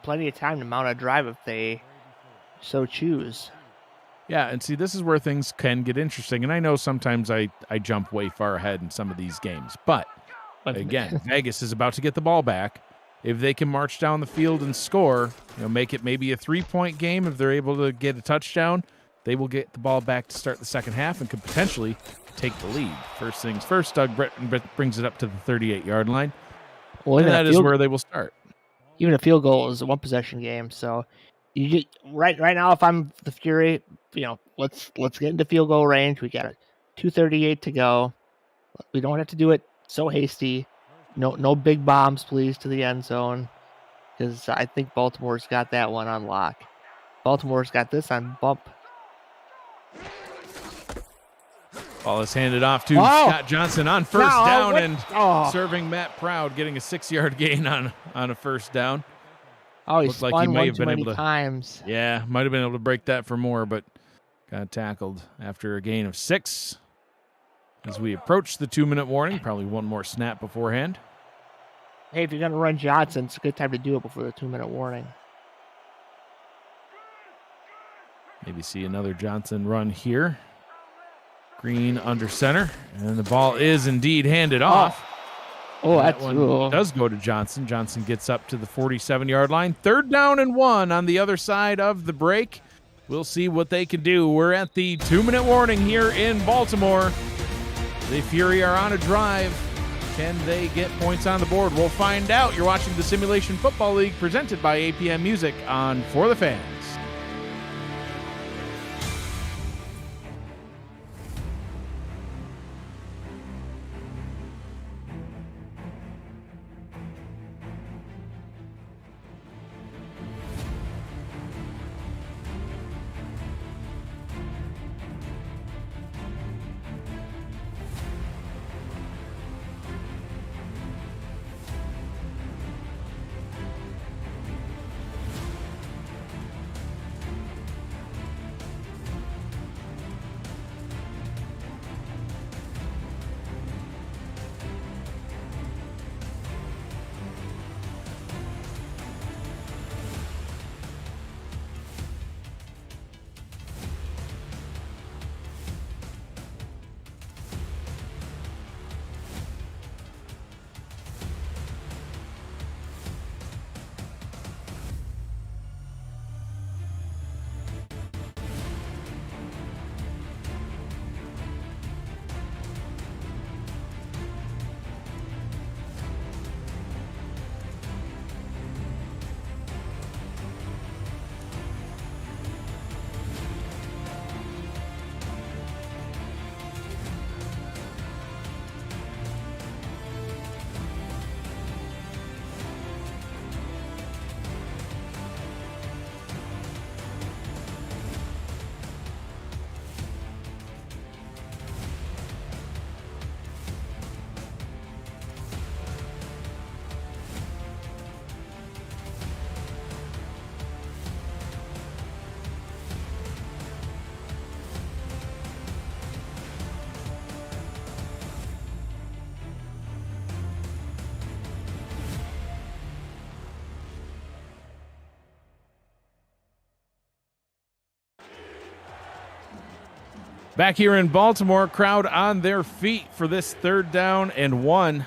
Plenty of time to mount a drive if they so choose. Yeah, and see, this is where things can get interesting. And I know sometimes I jump way far ahead in some of these games. But, again, Vegas is about to get the ball back. If they can march down the field and score, make it maybe a 3-point game. If they're able to get a touchdown, they will get the ball back to start the second half and could potentially take the lead. First things first, Doug Britton brings it up to the 38-yard line. Well, and that is where they will start. Even a field goal is a one-possession game. So, right now, if I'm the Fury, let's get into field goal range. We got 2:38 to go. We don't have to do it so hasty. No big bombs, please, to the end zone, because I think Baltimore's got that one on lock. Baltimore's got this on bump. Ball is handed off to Oh. Scott Johnson on first No, down what? and Oh. serving Matt Proud, getting a 6-yard gain on a first down. Oh, he Looked like spun he may one have too been many able to- times. Yeah, might have been able to break that for more, but got tackled after a gain of 6. As we approach the 2-minute warning, probably one more snap beforehand. Hey, if you're going to run Johnson, it's a good time to do it before the 2-minute warning. Maybe see another Johnson run here. Green under center, and the ball is indeed handed off. Oh, That that's one cool. does go to Johnson. Johnson gets up to the 47-yard line. 3rd down and 1 on the other side of the break. We'll see what they can do. We're at the 2-minute warning here in Baltimore. The Fury are on a drive. Can they get points on the board? We'll find out. You're watching the Simulation Football League presented by APM Music on For the Fans. Back here in Baltimore, crowd on their feet for this 3rd down and 1.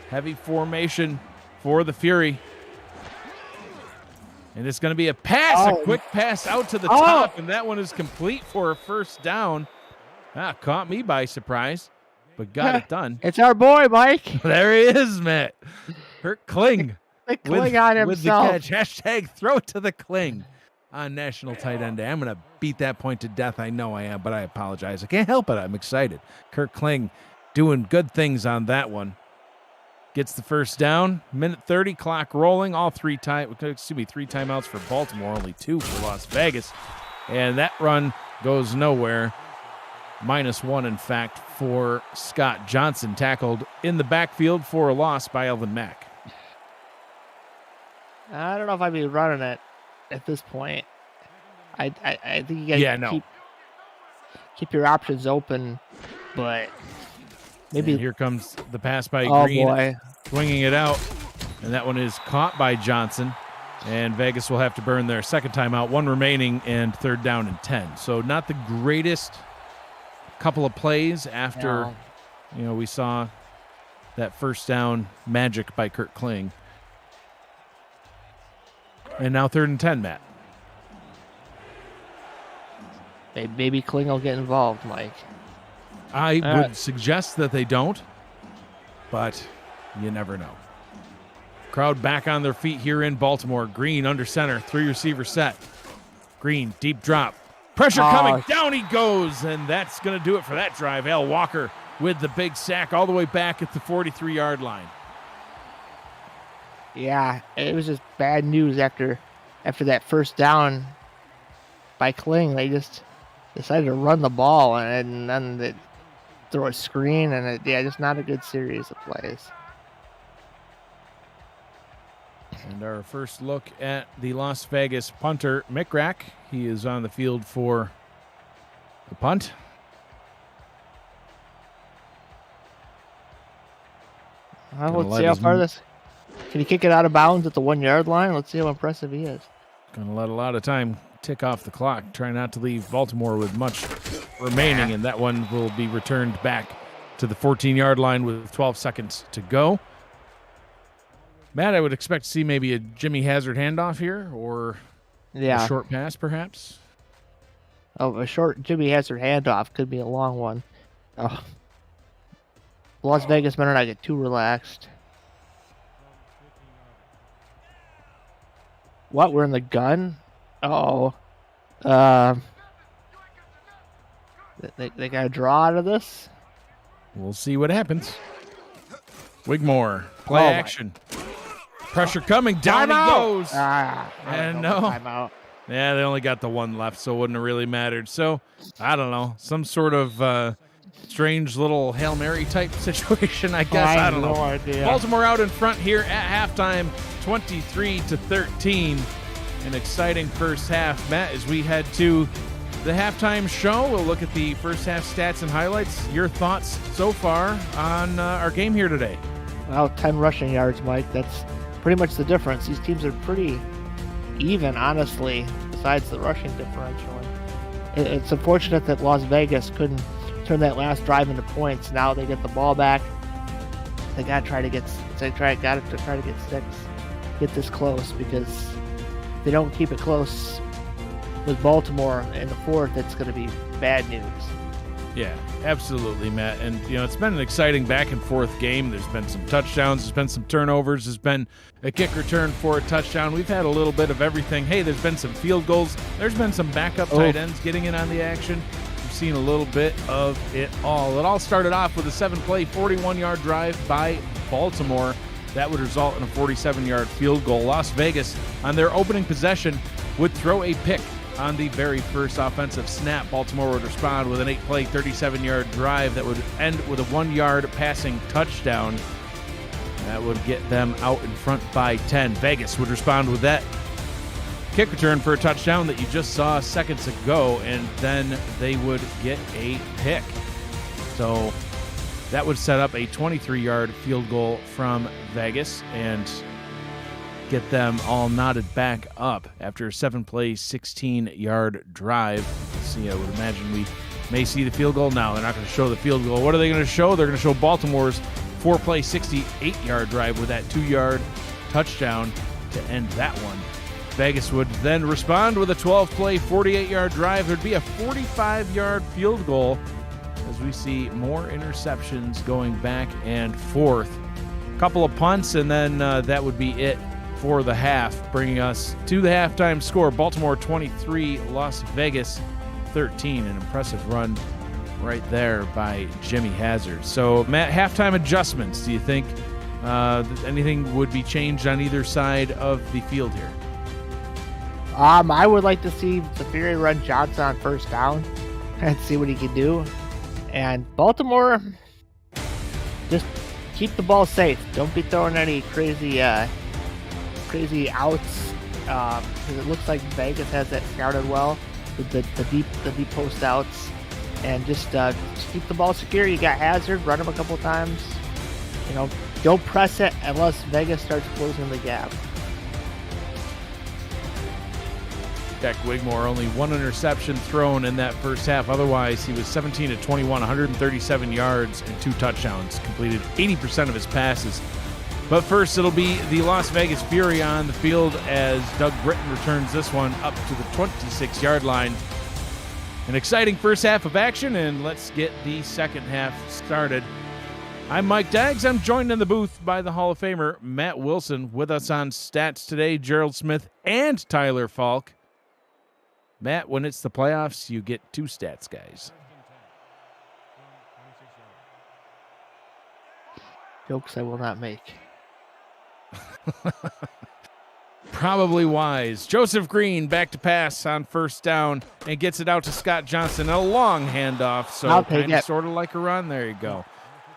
Heavy formation for the Fury. And it's going to be a pass, a quick pass out to the top, and that one is complete for a 1st down. Caught me by surprise, but got it done. It's our boy, Mike. There he is, Matt. Kurt Kling. The Kling on himself. With the catch. Hashtag throw it to the Kling on National Tight End Day. I'm going to beat that point to death. I know I am, but I apologize. I can't help it. I'm excited. Kurt Kling doing good things on that one. Gets the 1st down. Minute 30, clock rolling. Three timeouts for Baltimore, only 2 for Las Vegas. And that run goes nowhere. -1, in fact, for Scott Johnson, tackled in the backfield for a loss by Elvin Mack. I don't know if I'd be running it at this point. I think you got to keep your options open, but maybe. And here comes the pass by Oh, Green, boy. swinging it out, and that one is caught by Johnson, and Vegas will have to burn their 2nd timeout, 1 remaining, and 3rd down and 10. So not the greatest couple of plays after, we saw that 1st down magic by Kurt Kling. And now 3rd and 10, Matt. Maybe Kling will get involved, Mike. I would suggest that they don't, but you never know. Crowd back on their feet here in Baltimore. Green under center, 3-receiver set. Green, deep drop. Pressure coming, down he goes, and that's going to do it for that drive. Al Walker with the big sack all the way back at the 43-yard line. Yeah, it was just bad news after that 1st down by Kling. They just decided to run the ball, and then throw a screen, and just not a good series of plays. And our first look at the Las Vegas punter, Mick. He is on the field for the punt. Let's see how far this. Can he kick it out of bounds at the 1 yard line? Let's see how impressive he is. Going to let a lot of time tick off the clock. Try not to leave Baltimore with much remaining, and that one will be returned back to the 14-yard line with 12 seconds to go. Matt, I would expect to see maybe a Jimmy Hazard handoff here, or a short pass, perhaps. Oh, a short Jimmy Hazard handoff could be a long one. Oh. Las Vegas better not get too relaxed. What? We're in the gun? Oh. They got to draw out of this? We'll see what happens. Wigmore, play action. Pressure coming, down he goes. And no. Timeout. Yeah, they only got the one left, so it wouldn't have really mattered. So, I don't know, some sort of strange little Hail Mary type situation, I guess. I don't know. No idea. Baltimore out in front here at halftime, 23-13. An exciting first half. Matt, as we head to the halftime show, we'll look at the first half stats and highlights. Your thoughts so far on our game here today? Well, 10 rushing yards, Mike. That's pretty much the difference. These teams are pretty even, honestly, besides the rushing differential. It's unfortunate that Las Vegas couldn't turn that last drive into points. Now they get the ball back. They got to try to get 6, get this close, because if they don't keep it close with Baltimore in the fourth, it's going to be bad news. Yeah, absolutely, Matt. And, it's been an exciting back and forth game. There's been some touchdowns. There's been some turnovers. There's been a kick return for a touchdown. We've had a little bit of everything. Hey, there's been some field goals. There's been some backup tight ends getting in on the action. We've seen a little bit of it all. It all started off with a 7-play, 41-yard drive by Baltimore. That would result in a 47-yard field goal. Las Vegas, on their opening possession, would throw a pick on the very first offensive snap. Baltimore would respond with an 8-play, 37-yard drive that would end with a 1-yard passing touchdown. That would get them out in front by 10. Vegas would respond with that kick return for a touchdown that you just saw seconds ago, and then they would get a pick. So that would set up a 23-yard field goal from Vegas and get them all knotted back up after a 7-play, 16-yard drive. Let's see, I would imagine we may see the field goal. No, they're not going to show the field goal. What are they going to show? They're going to show Baltimore's 4-play, 68-yard drive with that 2-yard touchdown to end that one. Vegas would then respond with a 12-play, 48-yard drive. There'd be a 45-yard field goal as we see more interceptions going back and forth. A couple of punts, and then that would be it for the half, bringing us to the halftime score. Baltimore 23, Las Vegas 13. An impressive run right there by Jimmy Hazard. So, Matt, halftime adjustments. Do you think anything would be changed on either side of the field here? I would like to see the Fury run Johnson on first down and see what he can do. And Baltimore, just keep the ball safe. Don't be throwing any crazy outs, because it looks like Vegas has that scouted well with the deep post outs, and just keep the ball secure. You got Hazard, run him a couple times. Don't press it unless Vegas starts closing the gap. Jack Wigmore, only one interception thrown in that first half. Otherwise, he was 17-21, 137 yards and 2 touchdowns. Completed 80% of his passes. But first, it'll be the Las Vegas Fury on the field as Doug Britton returns this one up to the 26-yard line. An exciting first half of action, and let's get the second half started. I'm Mike Daggs. I'm joined in the booth by the Hall of Famer Matt Wilson. With us on stats today, Gerald Smith and Tyler Falk. Matt, when it's the playoffs, you get 2 stats, guys. Jokes I will not make. probably wise. Joseph Green back to pass on first down and gets it out to Scott Johnson. A long handoff, so kind of sort of like a run. There you go.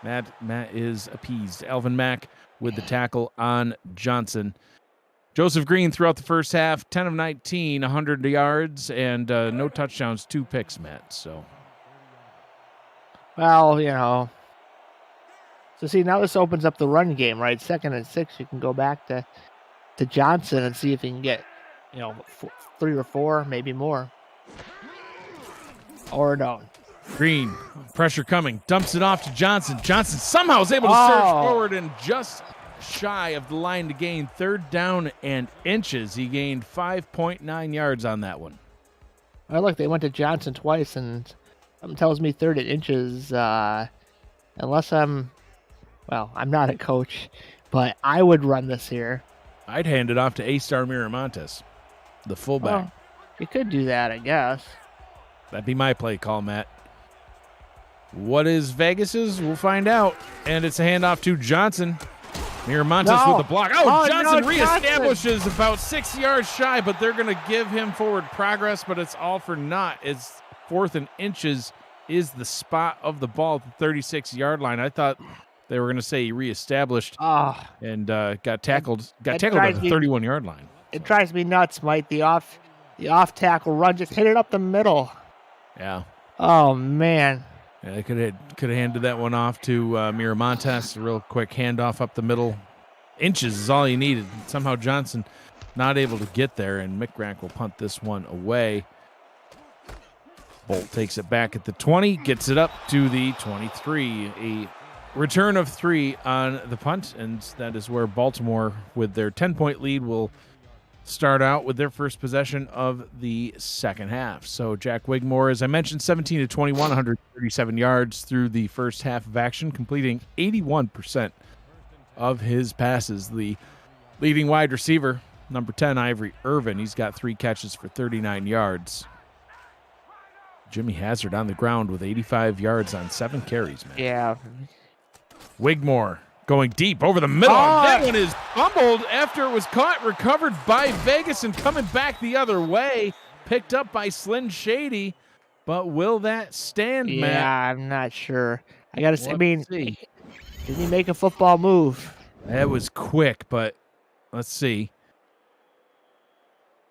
Matt is appeased. Alvin Mack with the tackle on Johnson. Joseph Green throughout the first half, 10 of 19, 100 yards, and no touchdowns, 2 picks, Matt. So, well, So see, now this opens up the run game, right? 2nd and 6, you can go back to Johnson and see if he can get, 3 or 4, maybe more. Or no. Green, pressure coming, dumps it off to Johnson. Johnson somehow is able to surge forward and just shy of the line to gain 3rd down and inches. He gained 5.9 yards on that one. Well, look, they went to Johnson twice, and something tells me 3rd and inches, unless I'm not a coach, but I would run this here. I'd hand it off to A-Star Miramontes, the fullback. Well, you could do that, I guess. That'd be my play call, Matt. What is Vegas's? We'll find out. And it's a handoff to Johnson. Miramontes with the block. Johnson reestablishes about 6 yards shy, but they're going to give him forward progress, but it's all for naught. It's 4th and inches is the spot of the ball at the 36-yard line. I thought they were going to say he reestablished and got tackled. Got tackled at the 31-yard line. It drives me nuts, Mike. The off tackle run, just hit it up the middle. Yeah. Oh man. Yeah, they could have handed that one off to Miramontes. A real quick handoff up the middle. Inches is all he needed. Somehow Johnson not able to get there, and McGrack will punt this one away. Bolt takes it back at the 20, gets it up to the 23. A return of 3 on the punt, and that is where Baltimore, with their 10-point lead, will start out with their first possession of the second half. So Jack Wigmore, as I mentioned, 17 to 21, 137 yards through the first half of action, completing 81% of his passes. The leading wide receiver, number 10, Ivory Irvin, he's got 3 catches for 39 yards. Jimmy Hazard on the ground with 85 yards on 7 carries, man. Yeah. Wigmore going deep over the middle. That one is fumbled after it was caught, recovered by Vegas, and coming back the other way, picked up by Slyn Shady. But will that stand, Matt? Yeah, I'm not sure. I got to say, did he make a football move? That was quick, but let's see.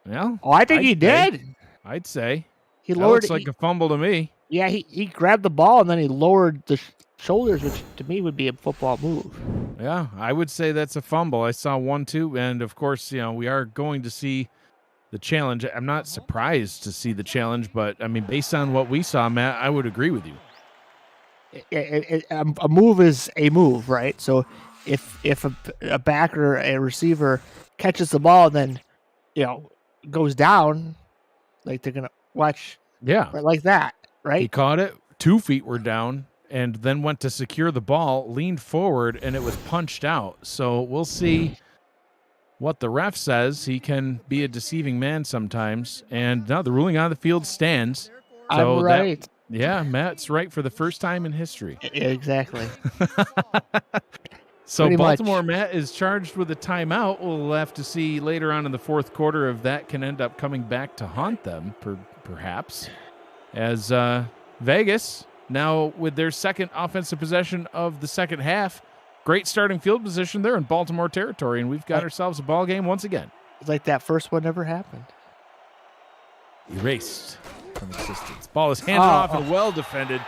Well, I think he did. I'd say. He lowered. Looks like a fumble to me. Yeah, he grabbed the ball and then he lowered the shoulders, which to me would be a football move. Yeah, I would say that's a fumble. I saw 1-2, and of course, we are going to see the challenge. I'm not surprised to see the challenge, but I mean, based on what we saw, Matt, I would agree with you. A move is a move, right? So if a backer, a receiver catches the ball and then goes down, like they're gonna watch, like that, right? He caught it. 2 feet were down, and then went to secure the ball, leaned forward, and it was punched out. So we'll see what the ref says. He can be a deceiving man sometimes. And now the ruling on the field stands. So I'm right. Matt's right for the first time in history. Exactly. So Pretty Baltimore, much. Matt, is charged with a timeout. We'll have to see later on in the fourth quarter if that can end up coming back to haunt them, perhaps. As Vegas, now with their second offensive possession of the second half, great starting field position there in Baltimore territory, and we've got ourselves a ball game once again. It's like that first one never happened. Erased from existence. Ball is handed off and well defended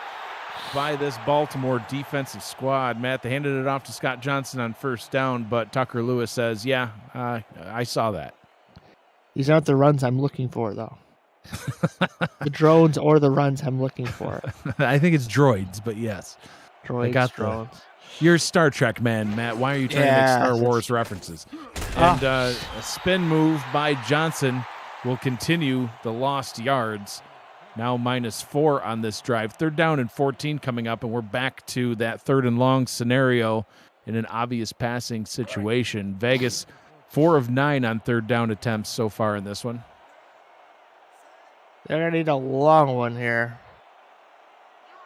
by this Baltimore defensive squad. Matt, they handed it off to Scott Johnson on first down, but Tucker Lewis says, I saw that. These aren't the runs I'm looking for, though. The drones or the runs I'm looking for. I think it's droids, but yes. Drones. You're a Star Trek man, Matt. Why are you trying to make Star Wars references? And a spin move by Johnson will continue the lost yards. Now -4 on this drive. 3rd down and 14 coming up, and we're back to that 3rd and long scenario in an obvious passing situation. Vegas, 4 of 9 on 3rd down attempts so far in this one. They're going to need a long one here.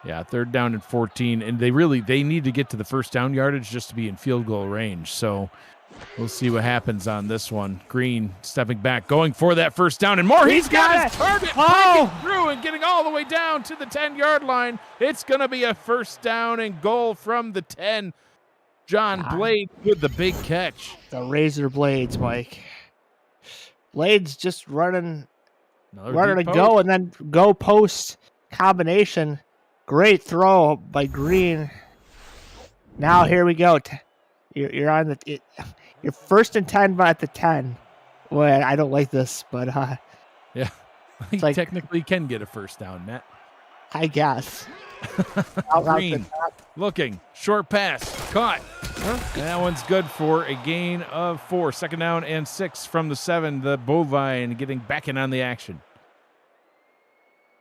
Yeah, 3rd down and 14, and they need to get to the first down yardage just to be in field goal range. So we'll see what happens on this one. Green stepping back, going for that first down, and more. He's got his target breaking through and getting all the way down to the 10-yard line. It's going to be a first down and goal from the 10. John Blade with the big catch. The razor blades, Mike. Blades just running to go and then go post combination. Great throw by Green. Now here we go. You're on you're 1st and 10 at the 10. Well, I don't like this, but yeah, he like, technically can get a first down, Matt. I guess. Green looking, short pass, caught. That one's good for a gain of 4. 2nd down and 6 from the 7. The Bovine getting back in on the action.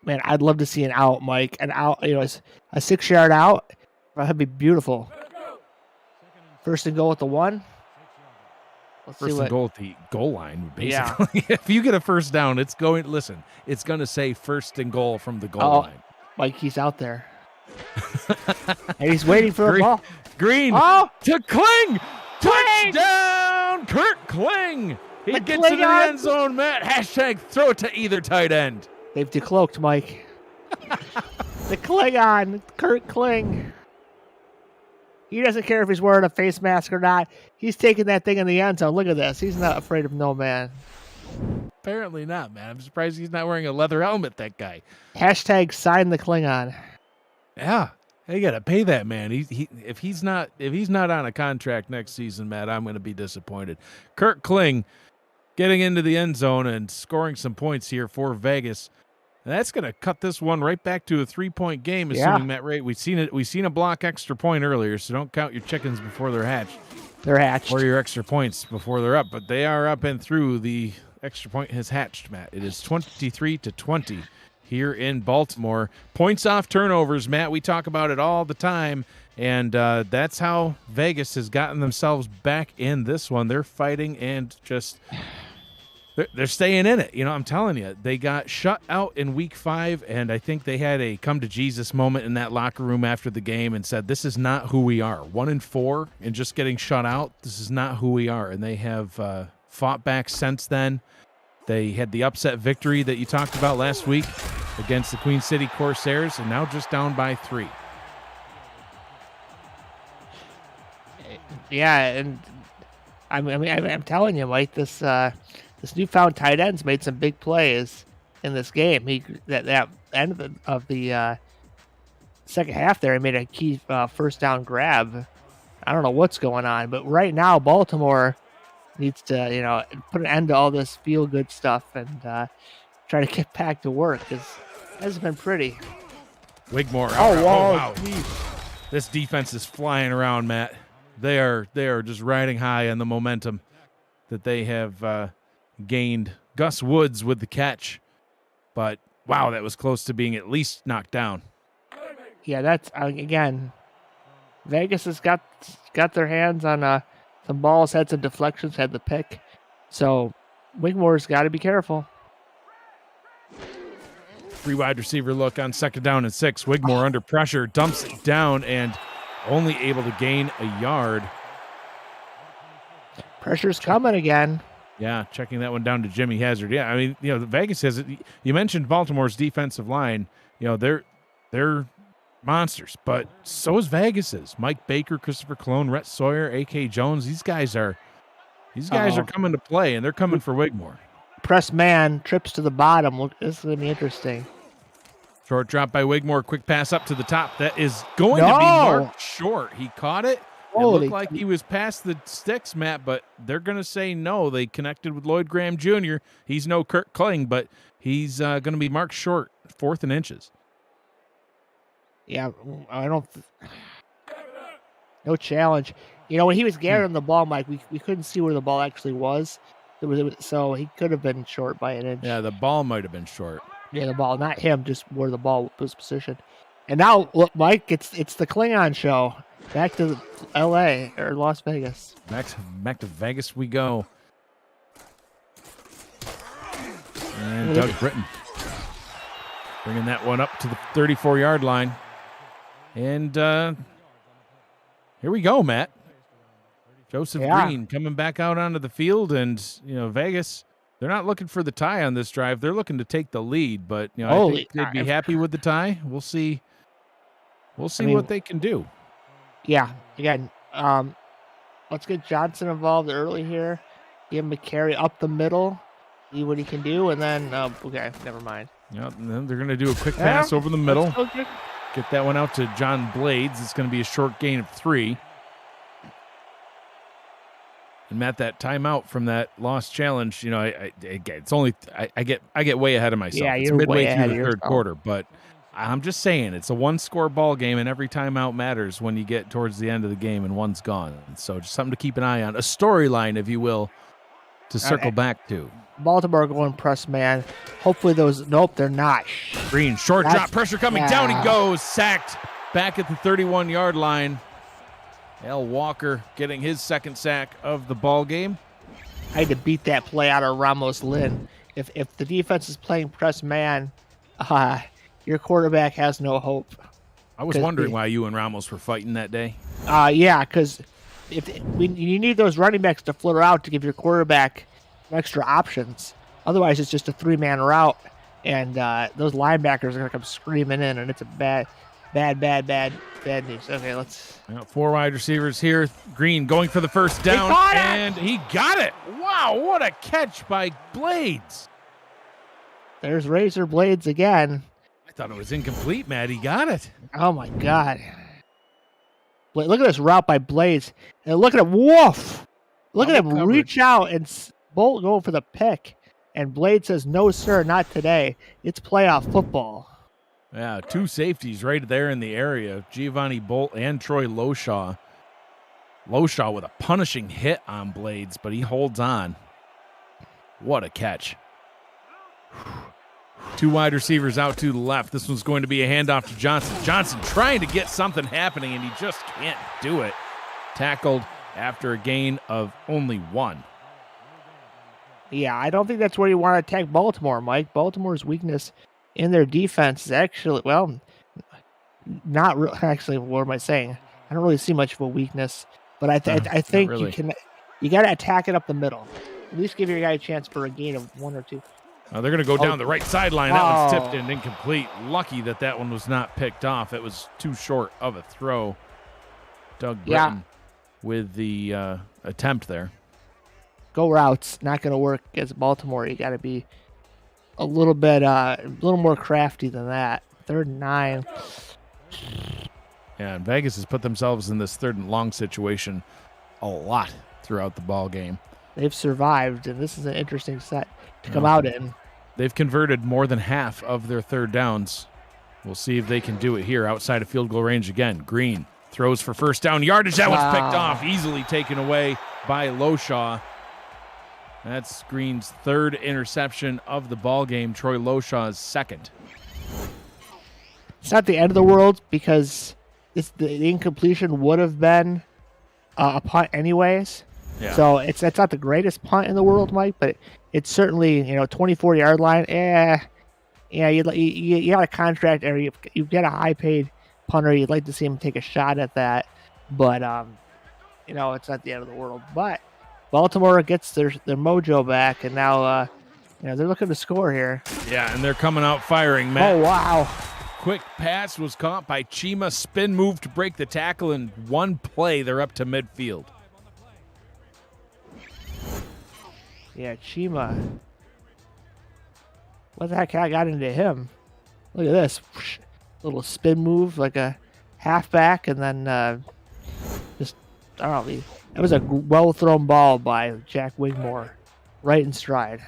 Man, I'd love to see an out, Mike. An out, a 6-yard out. That'd be beautiful. 1st and goal at the 1. Let's First see and goal at the goal line, basically. Yeah. If you get a first down, it's going to say 1st and goal from the goal line. Mike, he's out there. And he's waiting for the ball. Green to Kling. Touchdown, Kurt Kling. He gets in the end zone, Matt. # throw it to either tight end. They've decloaked, Mike. The Klingon, Kurt Kling. He doesn't care if he's wearing a face mask or not. He's taking that thing in the end zone. Look at this. He's not afraid of no man. Apparently not, man. I'm surprised he's not wearing a leather helmet, that guy. # sign the Klingon. Yeah. They got to pay that man. If he's not on a contract next season, Matt, I'm going to be disappointed. Kurt Kling getting into the end zone and scoring some points here for Vegas. And that's going to cut this one right back to a 3-point game, assuming Matt Ray. We've seen a block extra point earlier, so don't count your chickens before they're hatched. They're hatched. Or your extra points before they're up, but they are up and through. The extra point has hatched, Matt. It is 23-20 here in Baltimore. Points off turnovers, Matt. We talk about it all the time, and that's how Vegas has gotten themselves back in this one. They're fighting and just they're staying in it. I'm telling you, they got shut out in week 5, and I think they had a come to Jesus moment in that locker room after the game and said, this is not who we are. 1-4 and just getting shut out, this is not who we are. And they have fought back since then. They had the upset victory that you talked about last week against the Queen City Corsairs, and now just down by 3. Yeah, and I'm telling you, Mike, this newfound tight end's made some big plays in this game. That end of the second half there, he made a key first down grab. I don't know what's going on, but right now Baltimore needs to put an end to all this feel good stuff and try to get back to work, because it hasn't been pretty. Wigmore. Oh, wow. This defense is flying around, Matt. They are just riding high on the momentum that they have gained. Gus Woods with the catch, but wow, that was close to being at least knocked down. Yeah, that's again, Vegas has got their hands on some balls, had some deflections, had the pick, so Wigmore's got to be careful. 3 wide receiver look on 2nd down and 6. Wigmore under pressure, dumps it down and only able to gain a yard. Pressure's coming again. Yeah, checking that one down to Jimmy Hazard. Yeah, I mean, Vegas has it. You mentioned Baltimore's defensive line. They're monsters, but so is Vegas's. Mike Baker, Christopher Cologne, Rhett Sawyer, A.K. Jones. These guys are coming to play, and they're coming for Wigmore. Press man, trips to the bottom. Look, this is going to be interesting. Short drop by Wigmore. Quick pass up to the top. That is going to be marked short. He caught it. It looked like he was past the sticks, Matt, but they're going to say no. They connected with Lloyd Graham Jr. He's no Kurt Kling, but he's going to be marked short, 4th and inches. Yeah, I don't. No challenge. When he was gathering the ball, Mike, we couldn't see where the ball actually was. So he could have been short by an inch. Yeah, the ball might have been short. Yeah, the ball, not him, just where the ball was positioned. And now, look, Mike, it's the Klingon show. Back to L.A. or Las Vegas. Back to Vegas we go. And Doug Britton bringing that one up to the 34-yard line. And here we go, Matt. Joseph Green coming back out onto the field, and Vegas, they're not looking for the tie on this drive. They're looking to take the lead, but I think they'd be happy with the tie. We'll see. We'll see what they can do. Yeah, again, let's get Johnson involved early here. Give him a carry up the middle, see what he can do, and then okay, never mind. Yeah, and then they're going to do a quick pass over the middle. Get that one out to John Blades. It's going to be a short gain of 3. And Matt, that timeout from that lost challenge, it's only I get way ahead of myself. Yeah, it's you're midway way through the third quarter, but I'm just saying it's a 1-score ball game, and every timeout matters when you get towards the end of the game and one's gone. So just something to keep an eye on, a storyline, if you will, to circle back to. Baltimore going press man. Hopefully nope, they're not. Green, short drop, pressure coming down. He goes, sacked back at the 31-yard line. Al Walker getting his second sack of the ball game. I had to beat that play out of Ramos Lynn. If the defense is playing press man, your quarterback has no hope. I was wondering why you and Ramos were fighting that day. Yeah, because you need those running backs to flutter out to give your quarterback extra options. Otherwise, it's just a 3-man route, and those linebackers are going to come screaming in, and it's a bad news. Okay, let's. 4 wide receivers here. Green going for the first down, and he got it. Wow, what a catch by Blades. There's Razor Blades again. I thought it was incomplete, Matt. He got it. Oh my God. Look at this route by Blades. And look at him. Woof. Look at him reach out and Bolt go for the pick. And Blades says, no, sir, not today. It's playoff football. Yeah, 2 safeties right there in the area. Giovanni Bolt and Troy Loshaw. Loshaw with a punishing hit on Blades, but he holds on. What a catch. 2 wide receivers out to the left. This one's going to be a handoff to Johnson. Johnson trying to get something happening, and he just can't do it. Tackled after a gain of only 1. Yeah, I don't think that's where you want to attack Baltimore, Mike. Baltimore's weakness in their defense is actually, not real. Actually, what am I saying? I don't really see much of a weakness, but I think really. You got to attack it up the middle. At least give your guy a chance for a gain of 1 or 2. They're going to go down the right sideline. That one's tipped and incomplete. Lucky that one was not picked off. It was too short of a throw. Doug Britton with the attempt there. Go routes, not going to work against Baltimore. You got to be a little more crafty than that. 3rd and 9. Yeah, and Vegas has put themselves in this 3rd and long situation a lot throughout the ball game. They've survived, and this is an interesting set to come out in. They've converted more than half of their 3rd downs. We'll see if they can do it here outside of field goal range again. Green throws for first down yardage. That was picked off, easily taken away by Loshaw. That's Green's 3rd interception of the ball game. Troy Loshaw's 2nd. It's not the end of the world because the incompletion would have been a punt anyways. Yeah. So it's not the greatest punt in the world, Mike, but it's certainly 24-yard line. You got a contract or you get a high-paid punter. You'd like to see him take a shot at that, but it's not the end of the world. But Baltimore gets their mojo back, and now they're looking to score here. Yeah, and they're coming out firing, Matt. Oh wow! Quick pass was caught by Chima. Spin move to break the tackle, and one play they're up to midfield. Yeah, Chima. What the heck got into him? Look at this. Little spin move like a halfback, and then I don't know. It was a well-thrown ball by Jack Wigmore. Right in stride.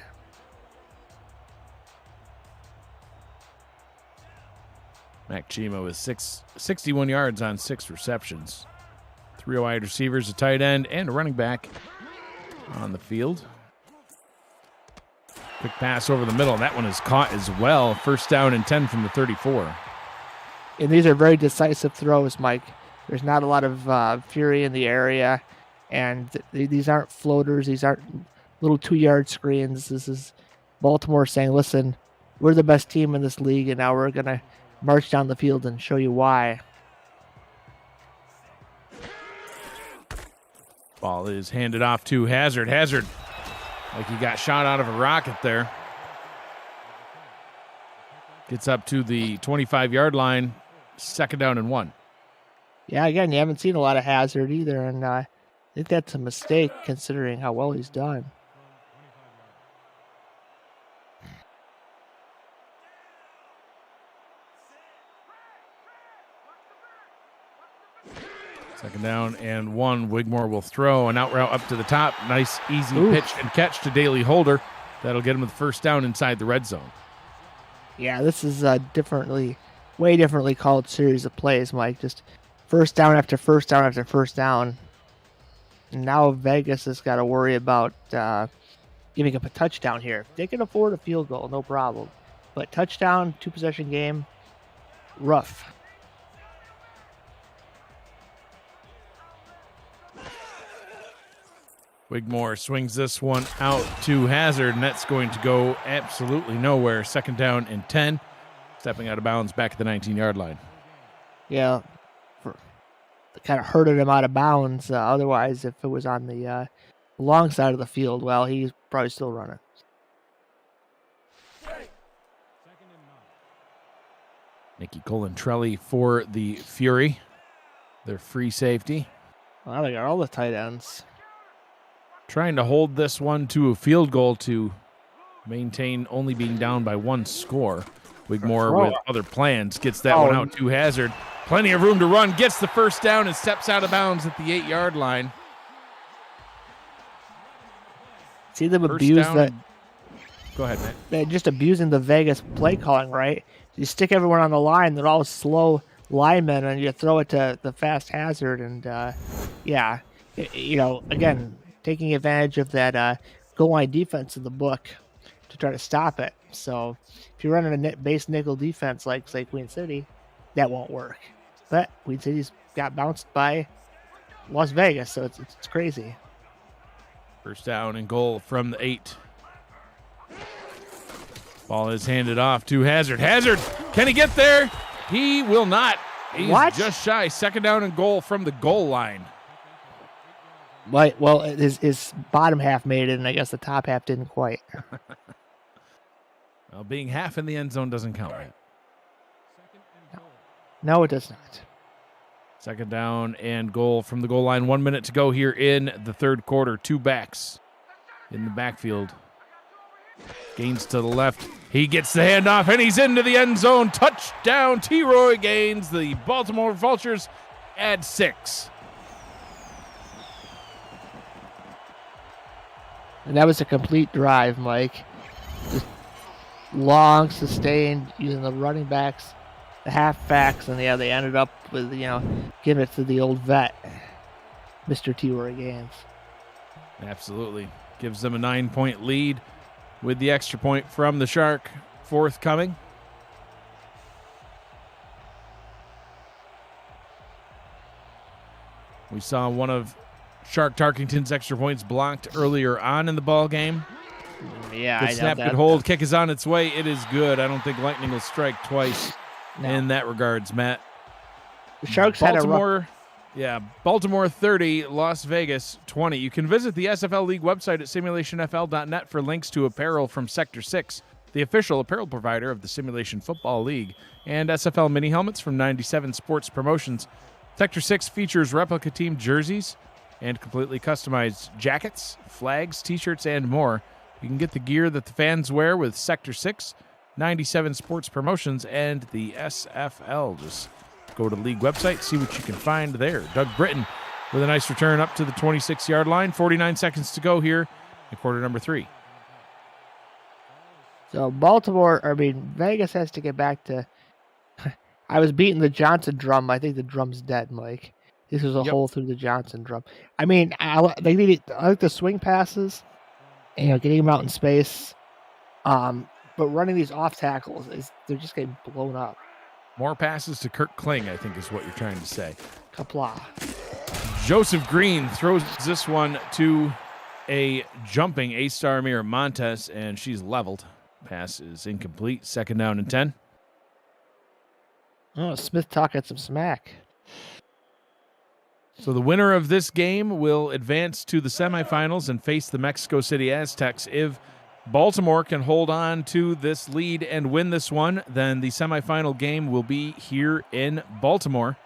Mac Chima with 61 yards on 6 receptions. 3 wide receivers, a tight end, and a running back on the field. Quick pass over the middle, and that one is caught as well. First down and 10 from the 34. And these are very decisive throws, Mike. There's not a lot of fury in the area, and these aren't floaters. These aren't little 2-yard screens. This is Baltimore saying, listen, we're the best team in this league, and now we're going to march down the field and show you why. Ball is handed off to Hazard. Hazard, like he got shot out of a rocket there. Gets up to the 25-yard line, 2nd down and 1. Yeah, again, you haven't seen a lot of Hazard either, and I think that's a mistake considering how well he's done. Second down and 1. Wigmore will throw an out route up to the top. Nice, easy pitch and catch to Daly Holder. That'll get him the first down inside the red zone. Yeah, this is a way differently called series of plays, Mike. Just first down after first down after first down. And now Vegas has got to worry about giving up a touchdown here. They can afford a field goal, no problem. But touchdown, 2-possession game, rough. Wigmore swings this one out to Hazard, and that's going to go absolutely nowhere. 2nd down and 10. Stepping out of bounds back at the 19-yard line. Yeah, kind of hurted him out of bounds. Otherwise, if it was on the long side of the field, well, he's probably still running. Nicky Colantrelli for the Fury. Their free safety. Well, they got all the tight ends. Trying to hold this one to a field goal to maintain only being down by 1 score. Wigmore with other plans gets that one out to Hazard. Plenty of room to run, gets the first down and steps out of bounds at the 8-yard line. See them abuse that. Go ahead, Matt. They're just abusing the Vegas play calling, right? You stick everyone on the line, they're all slow linemen, and you throw it to the fast Hazard, and again, taking advantage of that goal line defense in the book to try to stop it. So if you're running a base nickel defense like, say, Queen City, that won't work. But Queen City's got bounced by Las Vegas, so it's crazy. First down and goal from the 8. Ball is handed off to Hazard. Hazard, can he get there? He will not. He's just shy. 2nd down and goal from the goal line. Well, his bottom half made it, and I guess the top half didn't quite. Well, being half in the end zone doesn't count, right? No, it does not. 2nd down and goal from the goal line. 1 minute to go here in the 3rd quarter. 2 backs in the backfield. Gaines to the left. He gets the handoff, and he's into the end zone. Touchdown, T-Roy Gaines. The Baltimore Vultures add 6. And that was a complete drive, Mike. Just long, sustained, using the running backs, the halfbacks, and they ended up with, giving it to the old vet, Mr. T-Roy Gaines. Absolutely. Gives them a 9-point lead with the extra point from the Shark forthcoming. We saw one of Shark Tarkington's extra points blocked earlier on in the ball game. Yeah, good snap, good hold. Kick is on its way. It is good. I don't think Lightning will strike twice in that regards, Matt. The Sharks Baltimore, Baltimore 30, Las Vegas 20. You can visit the SFL League website at simulationfl.net for links to apparel from Sector 6, the official apparel provider of the Simulation Football League, and SFL mini helmets from 97 Sports Promotions. Sector 6 features replica team jerseys and completely customized jackets, flags, t-shirts, and more. You can get the gear that the fans wear with Sector 6, 97 Sports Promotions, and the SFL. Just go to the league website, see what you can find there. Doug Britton with a nice return up to the 26-yard line. 49 seconds to go here in quarter number 3. So Vegas has to get back to... I was beating the Johnson drum. I think the drum's dead, Mike. This is a hole through the Johnson drum. I like the swing passes, getting them out in space. But running these off tackles, they're just getting blown up. More passes to Kirk Kling, I think is what you're trying to say. Kapla. Joseph Green throws this one to a jumping A-star Mira Montes, and she's leveled. Pass is incomplete. 2nd down and 10. Oh, Smith talking some smack. So the winner of this game will advance to the semifinals and face the Mexico City Aztecs. If Baltimore can hold on to this lead and win this one, then the semifinal game will be here in Baltimore.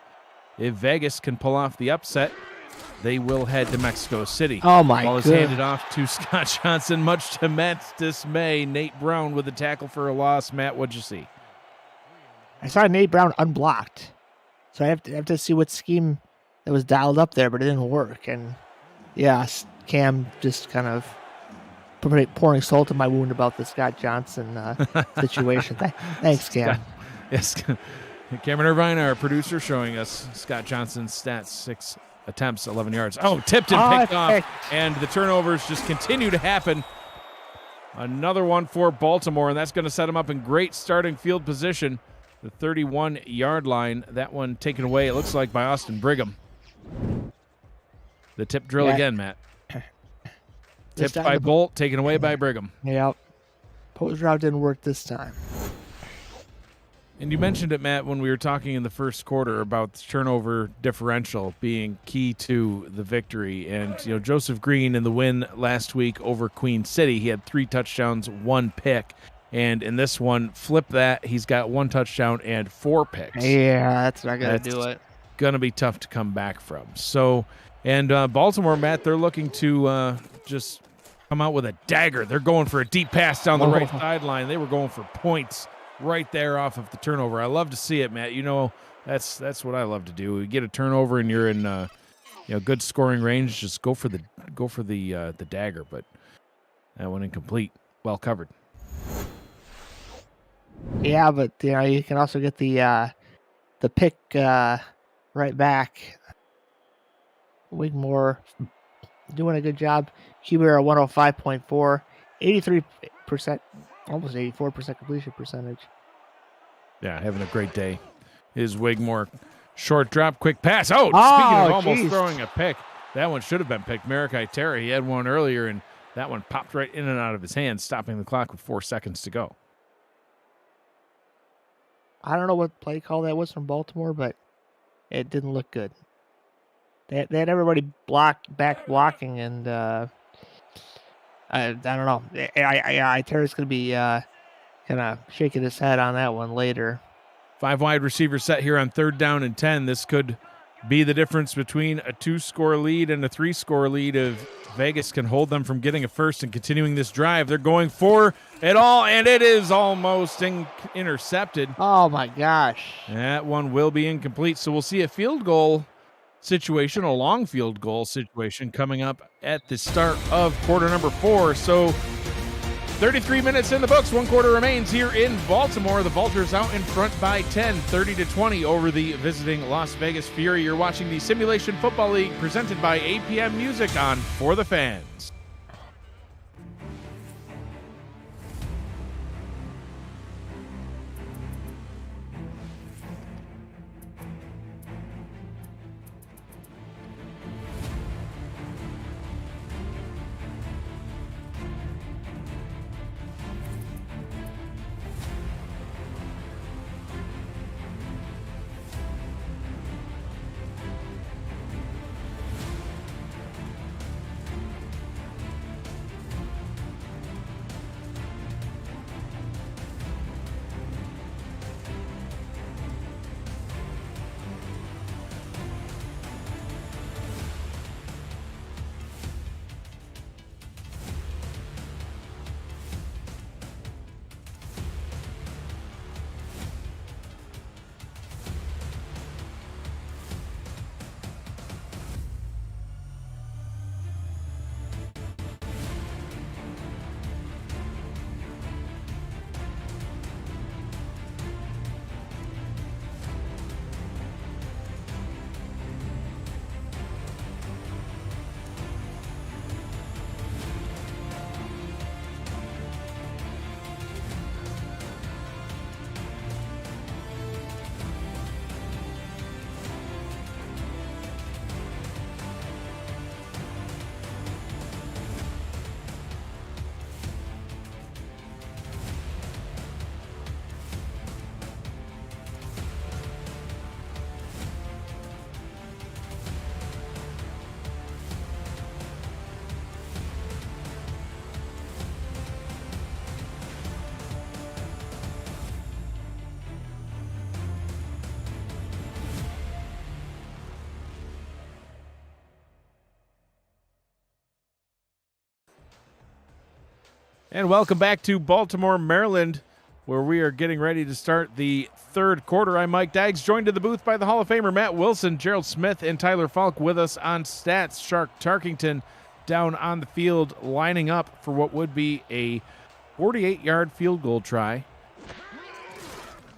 If Vegas can pull off the upset, they will head to Mexico City. Oh, my Ball is God. handed off to Scott Johnson, much to Matt's dismay. Nate Brown with the tackle for a loss. Matt, what'd you see? I saw Nate Brown unblocked. So I have to see what scheme that was dialed up there, but it didn't work. And yeah, Cam just kind of pouring salt in my wound about the Scott Johnson situation. Thanks, Cam. Yes, Cameron Irvine, our producer, showing us Scott Johnson's stats: 6 attempts, 11 yards. Oh, tipped and picked off, and the turnovers just continue to happen. Another one for Baltimore, and that's going to set them up in great starting field position. The 31-yard line, that one taken away, it looks like, by Austin Brigham. The tip drill again, Matt. Tipped by Bolt, taken away by Brigham. Yep. Post route didn't work this time. And you mentioned it, Matt, when we were talking in the first quarter about the turnover differential being key to the victory. And, you know, Joseph Green in the win last week over Queen City, he had 3 touchdowns, 1 pick. And in this one, flip that, he's got 1 touchdown and 4 picks. Yeah, that's not going to do it. Going to be tough to come back from. So, and Baltimore, Matt, they're looking to just come out with a dagger. They're going for a deep pass down the right sideline. They were going for points right there off of the turnover. I love to see it, Matt. You know, that's what I love to do. You get a turnover and you're in good scoring range. Just go for the dagger. But that one incomplete. Well covered. Yeah, but you can also get the pick right back. Wigmore doing a good job. QBR 105.4, 83%, almost 84% completion percentage. Yeah, having a great day. Is Wigmore. Short drop, quick pass. Oh, speaking of almost throwing a pick, that one should have been picked. Marikai Terry, he had one earlier, and that one popped right in and out of his hands, stopping the clock with 4 seconds to go. I don't know what play call that was from Baltimore, but it didn't look good. They had everybody back blocking, and I don't know. Terry's going to be kind of shaking his head on that one later. 5 wide receiver set here on 3rd down and 10. This could be the difference between a 2-score lead and a 3-score lead if Vegas can hold them from getting a first and continuing this drive. They're going for it all, and it is almost intercepted. Oh, my gosh. That one will be incomplete, so we'll see a field goal situation, a long field goal situation coming up at the start of quarter number 4. So 33 minutes in the books, 1 quarter remains here in Baltimore. The Vultures out in front by 10, 30-20 over the visiting Las Vegas Fury. You're watching the Simulation Football League presented by APM Music on For the Fans. And welcome back to Baltimore, Maryland, where we are getting ready to start the third quarter. I'm Mike Daggs, joined in the booth by the Hall of Famer Matt Wilson, Gerald Smith, and Tyler Falk with us on stats. Shark Tarkington down on the field, lining up for what would be a 48-yard field goal try.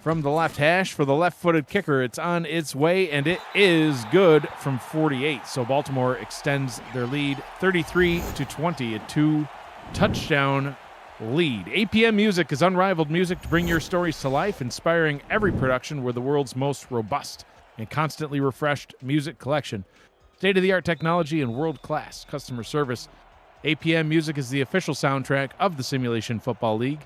From the left hash for the left-footed kicker, it's on its way, and it is good from 48. So Baltimore extends their lead 33-20, a 2-touchdown lead. APM Music is unrivaled music to bring your stories to life, inspiring every production with the world's most robust and constantly refreshed music collection. State-of-the-art technology and world-class customer service. APM Music is the official soundtrack of the Simulation Football League.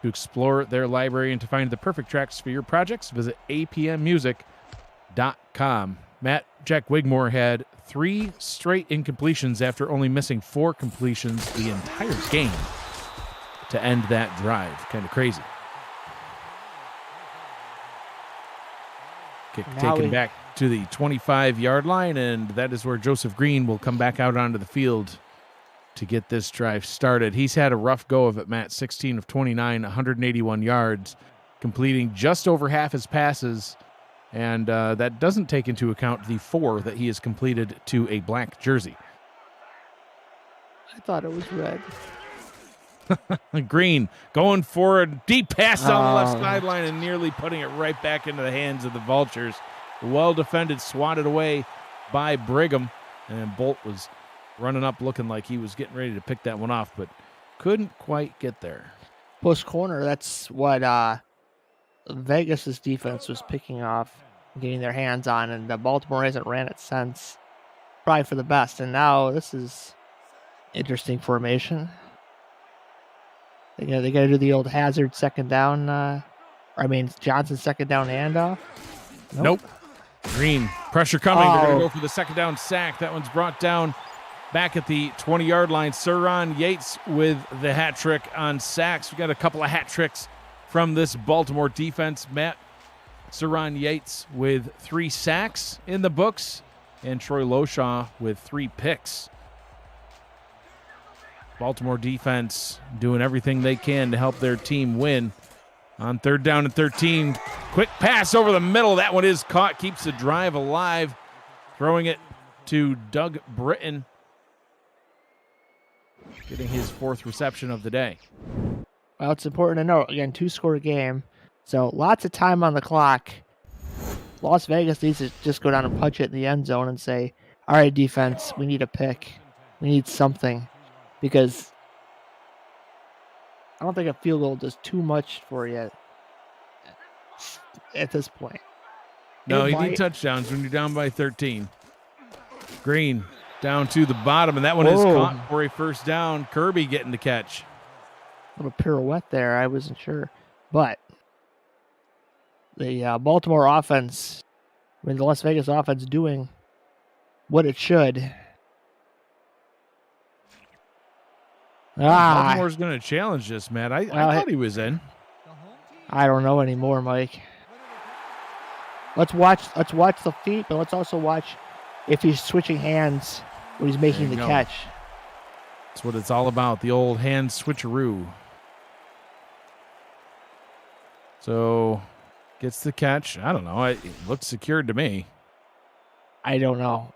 To explore their library and to find the perfect tracks for your projects, visit apmmusic.com. Matt, Jack Wigmore had 3 straight incompletions after only missing 4 completions the entire game to end that drive. Kind of crazy. Kick taken back to the 25-yard line, and that is where Joseph Green will come back out onto the field to get this drive started. He's had a rough go of it, Matt. 16 of 29, 181 yards, completing just over half his passes, and that doesn't take into account the 4 that he has completed to a black jersey. I thought it was red. Green going for a deep pass down the left sideline and nearly putting it right back into the hands of the Vultures. Well defended, swatted away by Brigham, and Bolt was running up looking like he was getting ready to pick that one off, but couldn't quite get there. Post corner, that's what Vegas's defense was picking off, getting their hands on, and Baltimore hasn't ran it since. Probably for the best, and now this is interesting formation. They got to do the old Hazard second down. Johnson second down handoff. Nope. Green pressure coming. They're going to go for the second down sack. That one's brought down back at the 20-yard line. Surron Yates with the hat trick on sacks. We got a couple of hat tricks from this Baltimore defense. Matt, Surron Yates with 3 sacks in the books, and Troy Loshaw with 3 picks. Baltimore defense doing everything they can to help their team win. On 3rd down and 13, quick pass over the middle. That one is caught, keeps the drive alive. Throwing it to Doug Britton, getting his 4th reception of the day. Well, it's important to note, again, 2-score game, so lots of time on the clock. Las Vegas needs to just go down and punch it in the end zone and say, all right, defense, we need a pick. We need something. Because I don't think a field goal does too much for you at this point. No, you need touchdowns when you're down by 13. Green down to the bottom, and that one is caught for a first down. Kirby getting the catch. A little pirouette there. I wasn't sure. But the Baltimore offense, the Las Vegas offense doing what it should. Baltimore's going to challenge this, Matt. I thought he was in. I don't know anymore, Mike. Let's watch the feet, but let's also watch if he's switching hands when he's making the catch. That's what it's all about, the old hand switcheroo. So, gets the catch. I don't know. It looked secured to me. I don't know.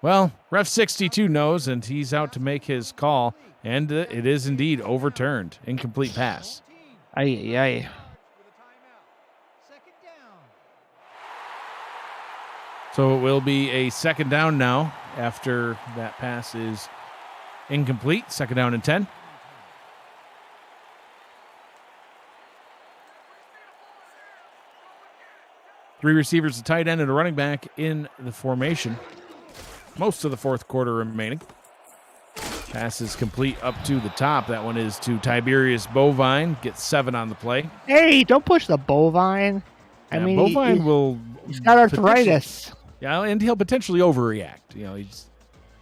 Well, Ref 62 knows, and he's out to make his call, and it is indeed overturned. Incomplete pass. Aye. So it will be a second down now after that pass is incomplete. 2nd down and 10. Three receivers, a tight end, and a running back in the formation. Most of the 4th quarter remaining. Pass is complete up to the top. That one is to Tiberius Bovine. Gets 7 on the play. Hey, don't push the Bovine. I mean, Bovine he's got arthritis. Yeah, and he'll potentially overreact. He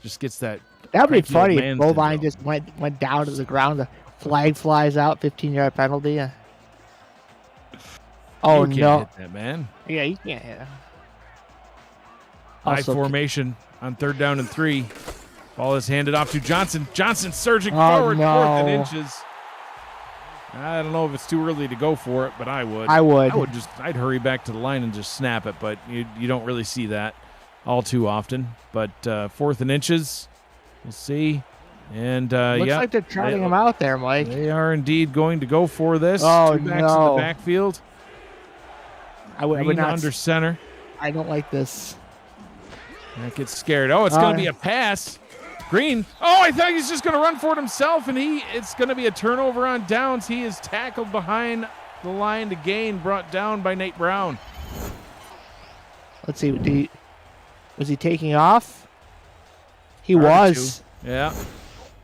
just gets that. That would be funny if Bovine just went down to the ground. The flag flies out, 15-yard penalty. Oh, you can't hit that, man. Yeah, you can't hit him. High formation on 3rd down and 3. Ball is handed off to Johnson. Johnson surging Oh, forward, no. 4th and inches. I don't know if it's too early to go for it, but I would. I'd hurry back to the line and just snap it, but you don't really see that all too often. But 4th and inches, we'll see. And Looks like they're trotting him out there, Mike. They are indeed going to go for this. Oh, 2 backs in the backfield. I would not under center. I don't like this. That gets scared. Oh, it's going to be a pass. Green. Oh, I thought he's just going to run for it himself, and it's going to be a turnover on downs. He is tackled behind the line to gain, brought down by Nate Brown. Let's see. Was he taking off? He was. Yeah.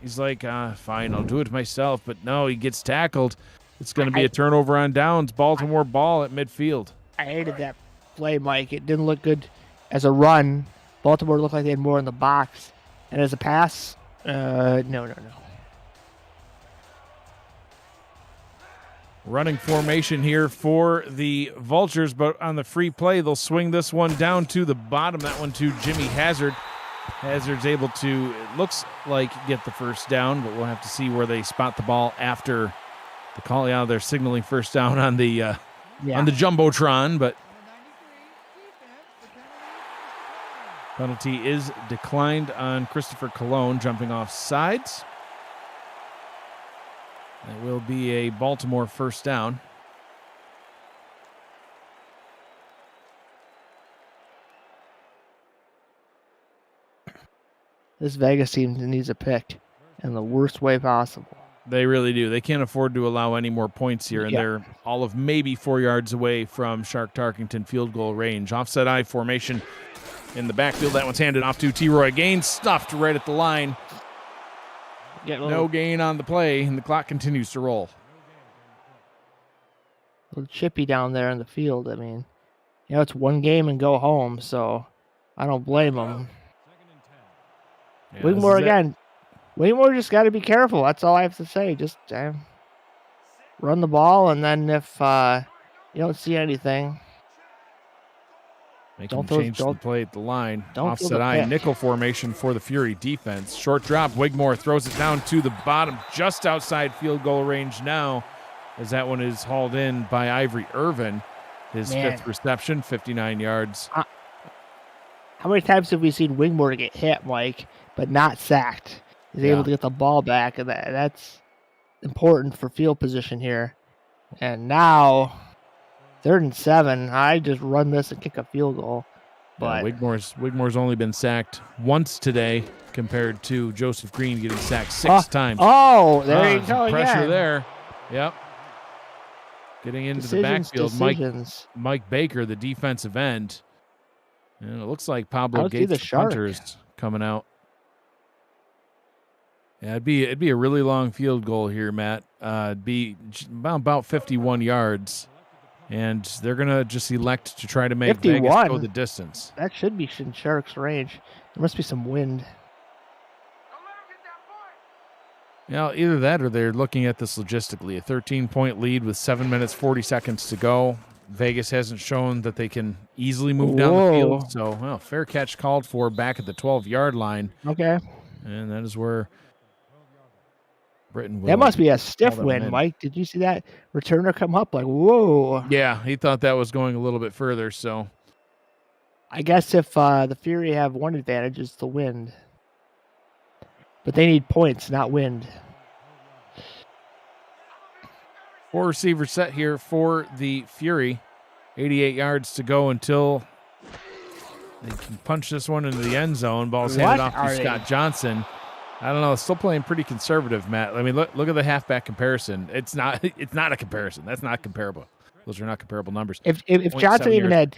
He's like, fine, I'll do it myself. But no, he gets tackled. It's going to be a turnover on downs. Baltimore ball at midfield. I hated that play, Mike. It didn't look good as a run. Baltimore looked like they had more in the box. And as a pass, no. Running formation here for the Vultures, but on the free play, they'll swing this one down to the bottom. That one to Jimmy Hazard. Hazard's able to, it looks like, get the first down, but we'll have to see where they spot the ball after the call. Yeah, they're signaling first down on the Jumbotron, but penalty is declined on Christopher Colon jumping off sides. It will be a Baltimore first down. This Vegas team needs a pick in the worst way possible. They really do. They can't afford to allow any more points here, and they're all of maybe 4 yards away from Shark Tarkington field goal range. Offset I formation in the backfield. That one's handed off to T-Roy Gaines, stuffed right at the line. No gain on the play, and the clock continues to roll. A little chippy down there in the field. I mean, it's one game and go home, so I don't blame them. Wigmore again. Wigmore just got to be careful. That's all I have to say. Just run the ball, and then if you don't see anything, don't change the play at the line. Offset I nickel formation for the Fury defense. Short drop. Wigmore throws it down to the bottom, just outside field goal range now, as that one is hauled in by Ivory Irvin. His 5th reception, 59 yards. How many times have we seen Wigmore get hit, Mike, but not sacked? He's able to get the ball back, and that's important for field position here. And now, 3rd and 7. I just run this and kick a field goal. But Wigmore's only been sacked once today, compared to Joseph Green getting sacked 6 times. Oh, there you go. Pressure there. Yep. Getting into the backfield, Mike Baker, the defensive end. And it looks like Pablo Gates, the punter, is coming out. Yeah, it'd be a really long field goal here, Matt. It'd be about 51 yards, and they're gonna just elect to try to make 51. Vegas go the distance. That should be in Sharks' range. There must be some wind. Either that or they're looking at this logistically. A 13-point lead with 7 minutes 40 seconds to go. Vegas hasn't shown that they can easily move down the field. So, fair catch called for back at the 12-yard line. Okay. And that is where Britain will. That must be a stiff wind, Mike. Did you see that returner come up like, whoa? Yeah, he thought that was going a little bit further. So, I guess if the Fury have one advantage, it's the wind. But they need points, not wind. 4 receiver set here for the Fury. 88 yards to go until they can punch this one into the end zone. Ball's handed off to Scott Johnson. I don't know. Still playing pretty conservative, Matt. I mean, look at the halfback comparison. It's not a comparison. That's not comparable. Those are not comparable numbers. If Johnson even had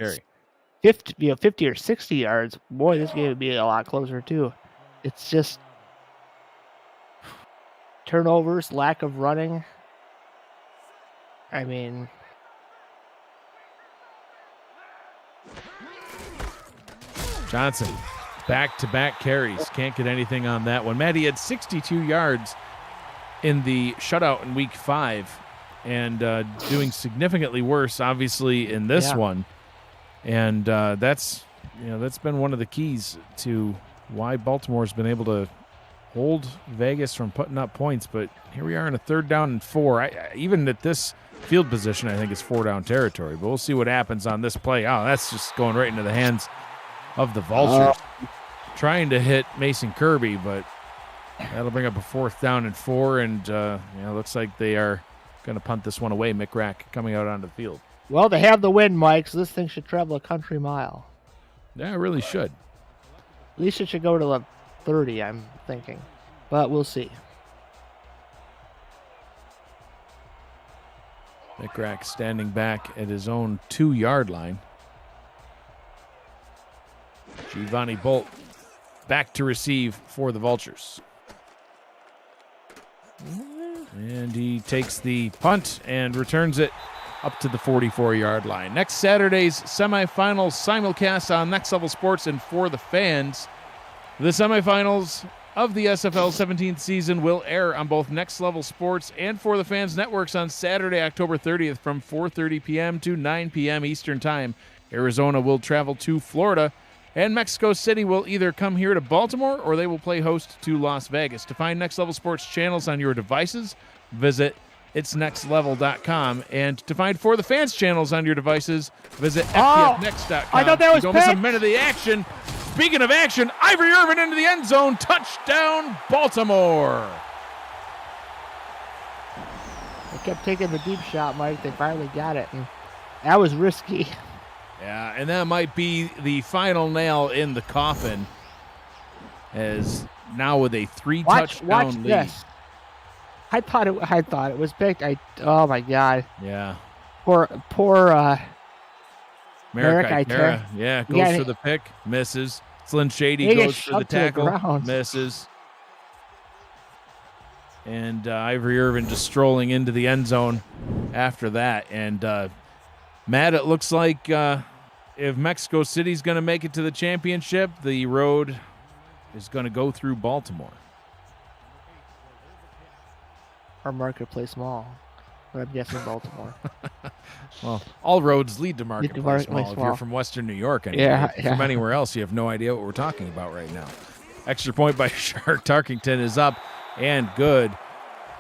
50 or 60 yards, boy, this game would be a lot closer too. It's just turnovers, lack of running. I mean, Johnson, back-to-back carries. Can't get anything on that one. Matt, he had 62 yards in the shutout in Week 5 and doing significantly worse, obviously, in this one. And that's been one of the keys to why Baltimore's been able to hold Vegas from putting up points, but here we are in a 3rd down and 4. Even at this field position, I think it's 4-down territory, but we'll see what happens on this play. Oh, that's just going right into the hands of the Vultures. Trying to hit Mason Kirby, but that'll bring up a 4th down and 4, and looks like they are going to punt this one away. Mick Rack coming out onto the field. Well, they have the win, Mike, so this thing should travel a country mile. Yeah, it really should. At least it should go to the 30, I'm thinking. But we'll see. Mick Rack standing back at his own 2-yard line. Giovanni Bolt back to receive for the Vultures. And he takes the punt and returns it up to the 44-yard line. Next Saturday's semifinals simulcast on Next Level Sports and For the Fans. The semifinals of the SFL 17th season will air on both Next Level Sports and For the Fans networks on Saturday, October 30th from 4:30 p.m. to 9 p.m. Eastern Time. Arizona will travel to Florida, and Mexico City will either come here to Baltimore or they will play host to Las Vegas. To find Next Level Sports channels on your devices, visit itsnextlevel.com. And to find For the Fans channels on your devices, visit FPFnext.com. I thought that was Don't miss a picked. minute of the action. Speaking of action, Ivory Irvin into the end zone. Touchdown, Baltimore. They kept taking the deep shot, Mike. They finally got it, and that was risky. Yeah, and that might be the final nail in the coffin, as now with a 3-touchdown Watch lead. this. I thought it was picked. Oh my God. Yeah. Poor Merrick Merrick Itera, yeah, goes Yeah, for the pick, misses. Slyn Shady He gets goes for the shoved to the tackle, ground. misses. And Ivory Irvin just strolling into the end zone after that. And Matt, it looks like if Mexico City's going to make it to the championship, the road is going to go through Baltimore. Or Marketplace Mall. But I'm guessing Baltimore. Well, all roads lead to Marketplace Marketplace Mall. If you're Mall. from Western New York, anyway. Yeah, If you're from yeah. anywhere else, you have no idea what we're talking about right now. Extra point by Shark Tarkington is up and good.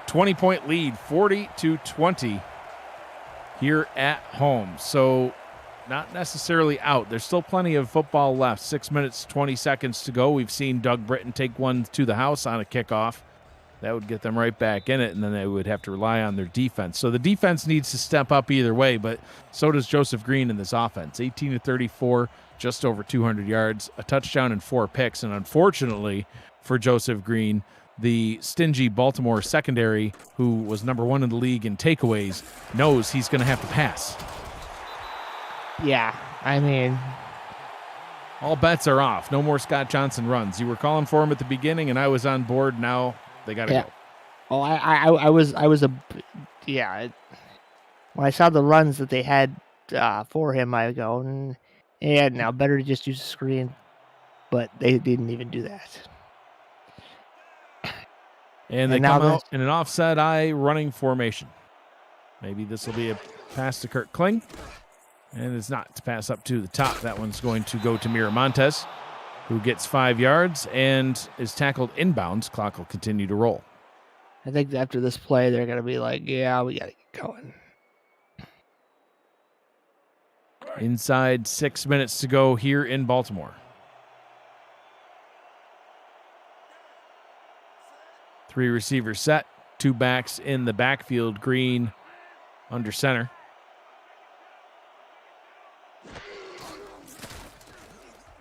20-point lead, 40-20 here at home. So not necessarily out. There's still plenty of football left. 6 minutes, 20 seconds to go. We've seen Doug Britton take one to the house on a kickoff. That would get them right back in it, and then they would have to rely on their defense. So the defense needs to step up either way, but so does Joseph Green in this offense. 18-34, just over 200 yards, a touchdown and 4 picks. And unfortunately for Joseph Green, the stingy Baltimore secondary, who was number 1 in the league in takeaways, knows he's going to have to pass. Yeah, I mean, All bets are off. No more Scott Johnson runs. You were calling for him at the beginning, and I was on board. Now they got to Yeah. go. oh, I was when I saw the runs that they had for him, I go, yeah, now better to just use the screen. But they didn't even do that. And they And now come this- out in an offset eye running formation. Maybe this will be a pass to Kurt Kling. And it's not. It's a pass up to the top. That one's going to go to Miramontes, who gets 5 yards and is tackled inbounds. Clock will continue to roll. I think after this play, they're going to be like, yeah, we got to get going. Inside 6 minutes to go here in Baltimore. 3 receivers set. 2 backs in the backfield. Green under center.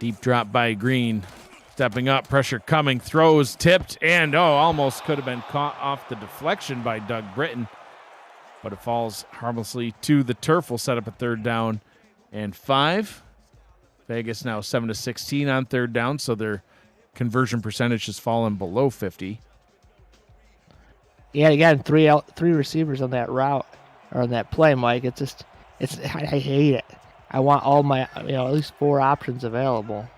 Deep drop by Green. Stepping up, pressure coming, throws, tipped, and almost could have been caught off the deflection by Doug Britton. But it falls harmlessly to the turf. We'll set up a 3rd down and 5. Vegas now 7-16 on 3rd down, so their conversion percentage has fallen below 50. Yeah, again, three receivers on that route or on that play, Mike. I hate it. I want all my, at least 4 options available.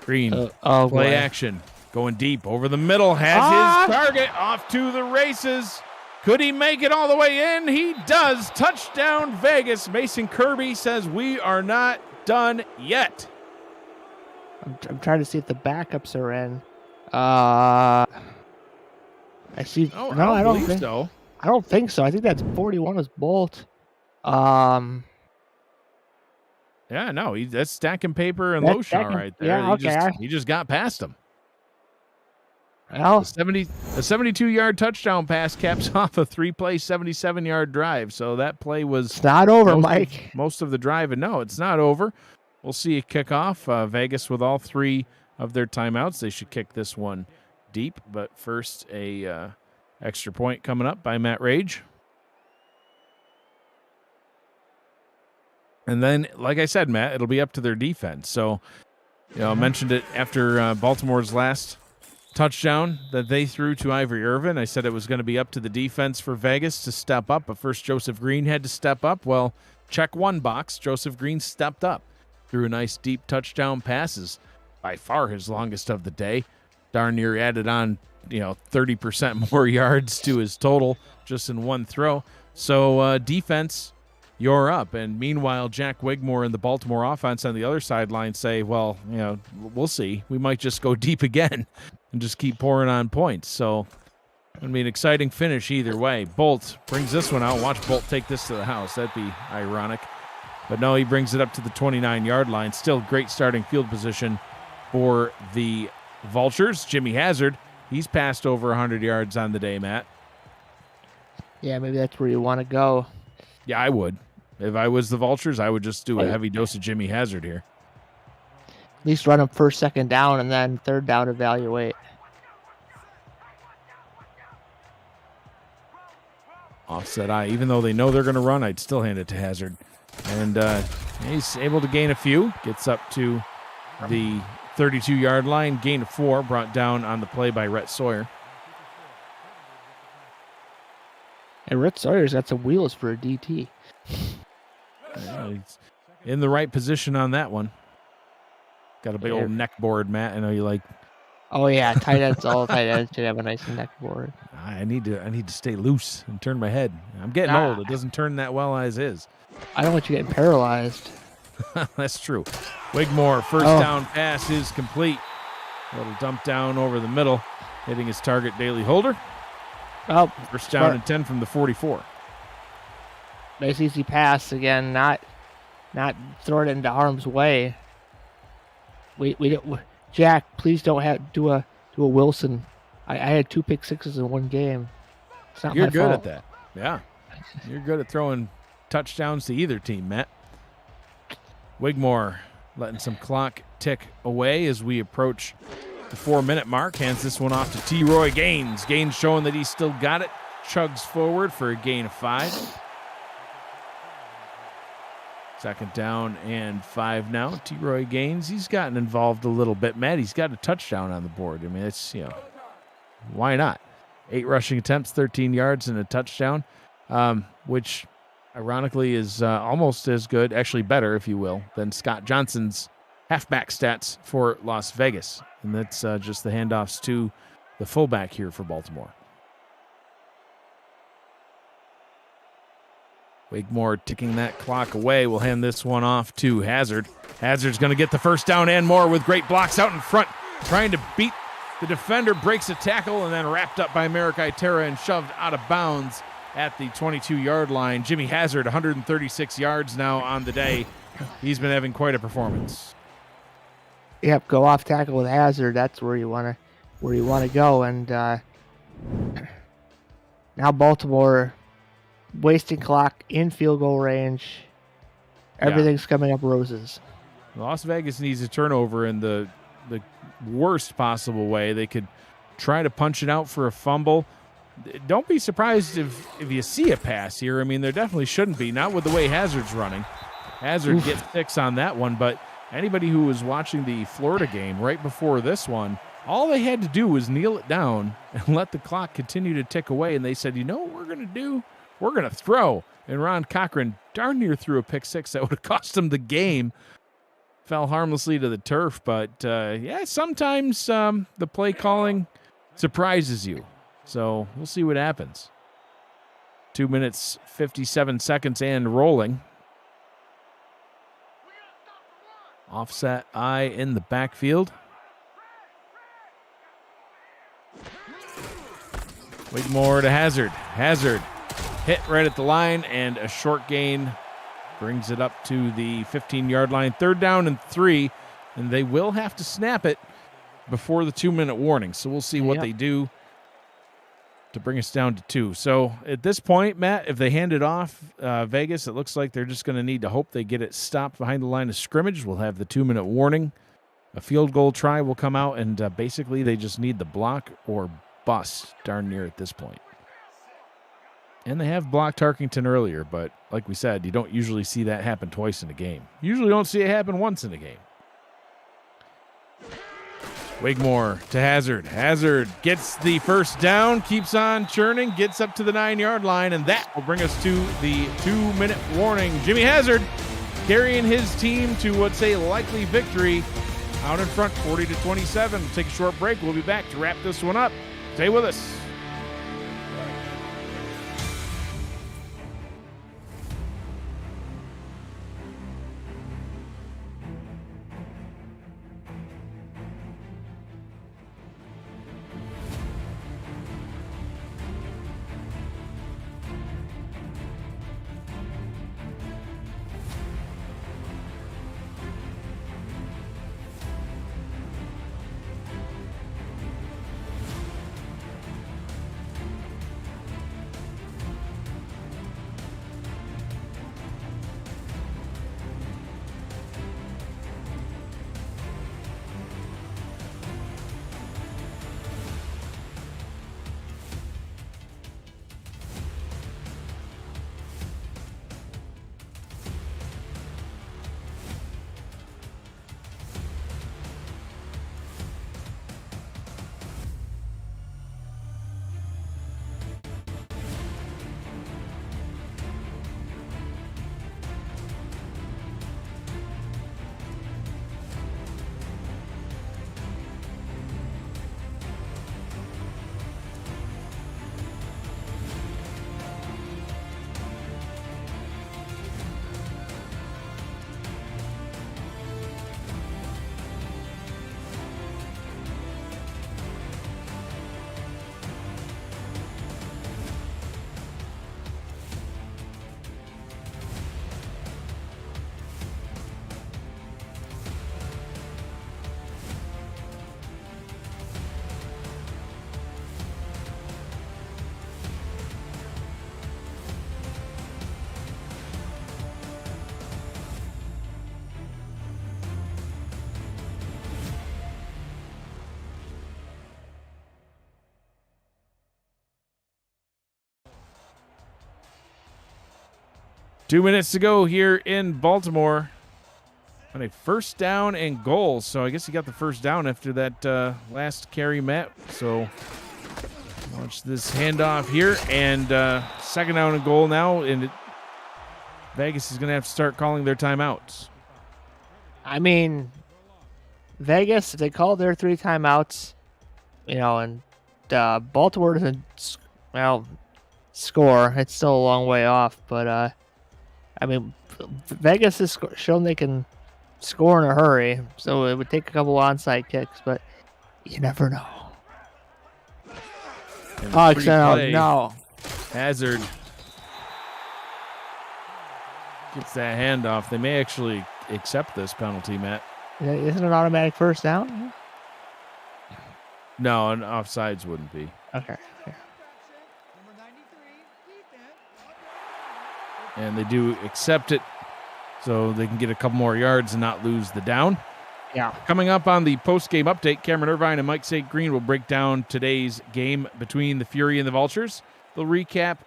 Green, Oh, play boy. action, going deep over the middle, has his target off to the races. Could he make it all the way in? He does. Touchdown, Vegas. Mason Kirby says we are not done yet. I'm trying to see if the backups are in. I see. Oh, No, I don't believe think so. I don't think so. I think that's 41 is Bolt. Yeah, no, that's stacking paper and That's Loshaw stacking- right there. yeah, okay. He just got past him. Well, The 72-yard touchdown pass caps off a 3-play, 77-yard drive. So that play was it's not over, Mike. most of the drive. And no, it's not over. We'll see a kickoff. Vegas with all 3 of their timeouts. They should kick this one deep. But first, a extra point coming up by Matt Rage. And then, like I said, Matt, it'll be up to their defense. So, I mentioned it after Baltimore's last touchdown that they threw to Ivory Irvin. I said it was going to be up to the defense for Vegas to step up, but first Joseph Green had to step up. Well, check one box. Joseph Green stepped up, threw a nice deep touchdown passes, by far his longest of the day. Darn near added on, 30% more yards to his total just in one throw. So defense, you're up. And meanwhile, Jack Wigmore and the Baltimore offense on the other sideline say, well, we'll see. We might just go deep again and just keep pouring on points. So it'll be an exciting finish either way. Bolt brings this one out. Watch Bolt take this to the house. That'd be ironic. But no, he brings it up to the 29-yard line. Still great starting field position for the Vultures. Jimmy Hazard, he's passed over 100 yards on the day, Matt. Yeah, maybe that's where you want to go. Yeah, I would. If I was the Vultures, I would just do a heavy dose of Jimmy Hazard here. At least run them first, second down, and then third down evaluate. Offset eye. Even though they know they're going to run, I'd still hand it to Hazard. And he's able to gain a few. Gets up to the 32-yard line. Gain of 4. Brought down on the play by Rhett Sawyer. And Rhett Sawyer's got some wheels for a DT. He's in the right position on that one. Got a big old neck board, Matt. I know you like. Oh yeah, tight ends. All tight ends should have a nice neck board. I need to stay loose and turn my head. I'm getting old. It doesn't turn that well as is. I don't want you getting paralyzed. That's true. Wigmore, first down pass is complete. A little dump down over the middle, hitting his target, Bailey Holder. Oh, first down and 10 from the 44. Nice easy pass again. Not throw it into harm's way. We don't. Jack, please don't do a Wilson. I had 2 pick sixes in one game. It's not You're my good fault. at that. Yeah, you're good at throwing touchdowns to either team, Matt. Wigmore letting some clock tick away as we approach the 4-minute mark. Hands this one off to T-Roy Gaines. Gaines showing that he's still got it. Chugs forward for a gain of 5. Second down and 5 now. T-Roy Gaines, he's gotten involved a little bit. Matt, he's got a touchdown on the board. I mean, it's, why not? 8 rushing attempts, 13 yards, and a touchdown, which ironically is almost as good, actually better, if you will, than Scott Johnson's halfback stats for Las Vegas. And that's just the handoffs to the fullback here for Baltimore. Wigmore ticking that clock away. We'll hand this one off to Hazard. Hazard's going to get the first down and more with great blocks out in front, trying to beat the defender, breaks a tackle, and then wrapped up by Merrick Itera and shoved out of bounds at the 22-yard line. Jimmy Hazard, 136 yards now on the day. He's been having quite a performance. Yep, go off tackle with Hazard. That's where you want to go. And now Baltimore wasting clock in field goal range. Everything's coming up roses. Las Vegas needs a turnover in the worst possible way. They could try to punch it out for a fumble. Don't be surprised if you see a pass here. I mean, there definitely shouldn't be, not with the way Hazard's running. Hazard gets 6 on that one, but anybody who was watching the Florida game right before this one, all they had to do was kneel it down and let the clock continue to tick away, and they said, you know what we're going to do? We're going to throw. And Ron Cochran darn near threw a pick 6 that would have cost him the game. Fell harmlessly to the turf, but sometimes the play calling surprises you. So we'll see what happens. 2 minutes, 57 seconds and rolling. Offset eye in the backfield. Wigmore to Hazard. Hazard hit right at the line, and a short gain brings it up to the 15-yard line. 3rd down and 3, and they will have to snap it before the 2-minute warning. So we'll see what they do to bring us down to 2. So at this point, Matt, if they hand it off Vegas, it looks like they're just going to need to hope they get it stopped behind the line of scrimmage. We'll have the 2-minute warning. A field goal try will come out, and basically they just need the block or bust darn near at this point. And they have blocked Tarkington earlier, but like we said, you don't usually see that happen twice in a game. You usually don't see it happen once in a game. Wigmore to Hazard. Hazard gets the first down, keeps on churning, gets up to the 9-yard line, and that will bring us to the 2-minute warning. Jimmy Hazard carrying his team to what's a likely victory out in front, 40-27. We'll take a short break. We'll be back to wrap this one up. Stay with us. Two minutes to go here in Baltimore on a 1st down and goal. So I guess he got the first down after that last carry, Matt. So watch this handoff here, and 2nd down and goal now, and Vegas is going to have to start calling their timeouts. I mean, Vegas, if they call their 3 timeouts, and Baltimore doesn't, score, it's still a long way off, but I mean, Vegas has shown they can score in a hurry, so it would take a couple onside kicks, but you never know. No. Hazard gets that handoff. They may actually accept this penalty, Matt. Isn't it an automatic 1st down? No, an offsides wouldn't be. Okay. And they do accept it so they can get a couple more yards and not lose the down. Yeah. Coming up on the post-game update, Cameron Irvine and Mike St. Green will break down today's game between the Fury and the Vultures. They'll recap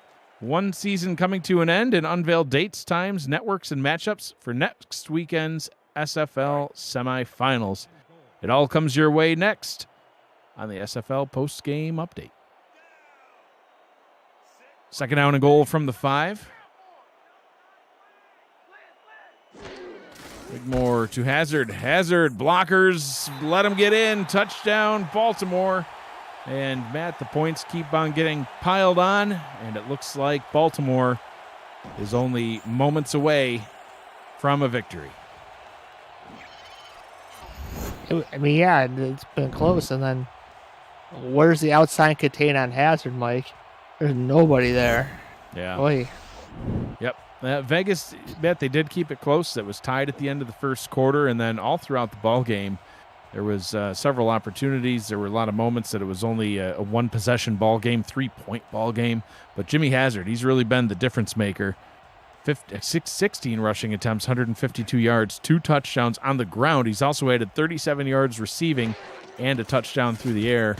one season coming to an end and unveil dates, times, networks, and matchups for next weekend's SFL semifinals. It all comes your way next on the SFL post-game update. 2nd down and goal from the 5. Wigmore to Hazard. Hazard, blockers, let him get in. Touchdown, Baltimore. And, Matt, the points keep on getting piled on, and it looks like Baltimore is only moments away from a victory. I mean, yeah, it's been close. And then where's the outside contain on Hazard, Mike? There's nobody there. Yeah. Boy. Yep. Vegas bet they did keep it close. It was tied at the end of the first quarter, and then all throughout the ball game, there was several opportunities. There were a lot of moments that it was only a one-possession ball game, 3-point ball game. But Jimmy Hazard, he's really been the difference maker. 16 rushing attempts, 152 yards, 2 touchdowns on the ground. He's also added 37 yards receiving and a touchdown through the air.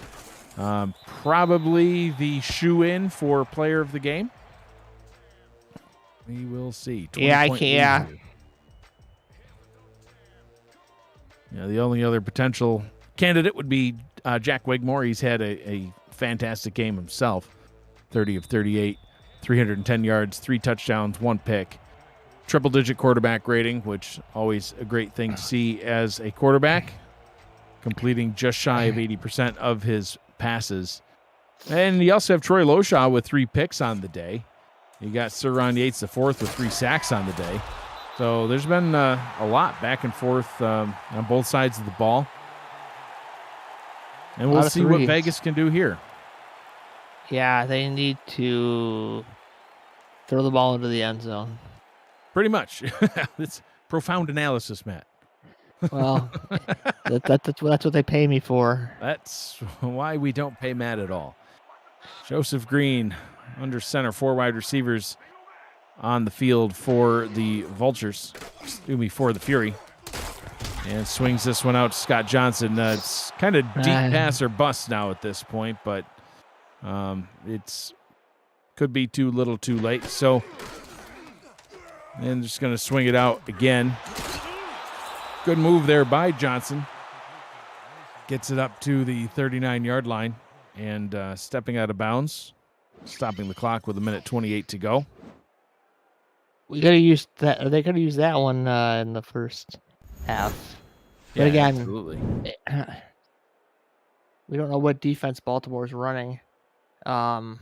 Probably the shoe-in for player of the game. We will see. Yeah, I can't. Yeah. Yeah, the only other potential candidate would be Jack Wigmore. He's had a fantastic game himself. 30 of 38, 310 yards, 3 touchdowns, 1 pick. Triple-digit quarterback rating, which always a great thing to see as a quarterback. Completing just shy of 80% of his passes. And you also have Troy Loshaw with 3 picks on the day. You got Sir Ron Yates IV with 3 sacks on the day. So there's been a lot back and forth on both sides of the ball. And we'll see what Vegas can do here. Yeah, they need to throw the ball into the end zone. Pretty much. It's profound analysis, Matt. Well, that's what they pay me for. That's why we don't pay Matt at all. Joseph Green under center, 4 wide receivers on the field for the Vultures. For the Fury. And swings this one out to Scott Johnson. It's kind of deep pass or bust now at this point, but it's could be too little too late. So, and just going to swing it out again. Good move there by Johnson. Gets it up to the 39-yard line and stepping out of bounds. Stopping the clock with 1:28 to go. We gotta use that. Or they could have used that one in the first half. But Yeah, again, absolutely. We don't know what defense Baltimore is running. They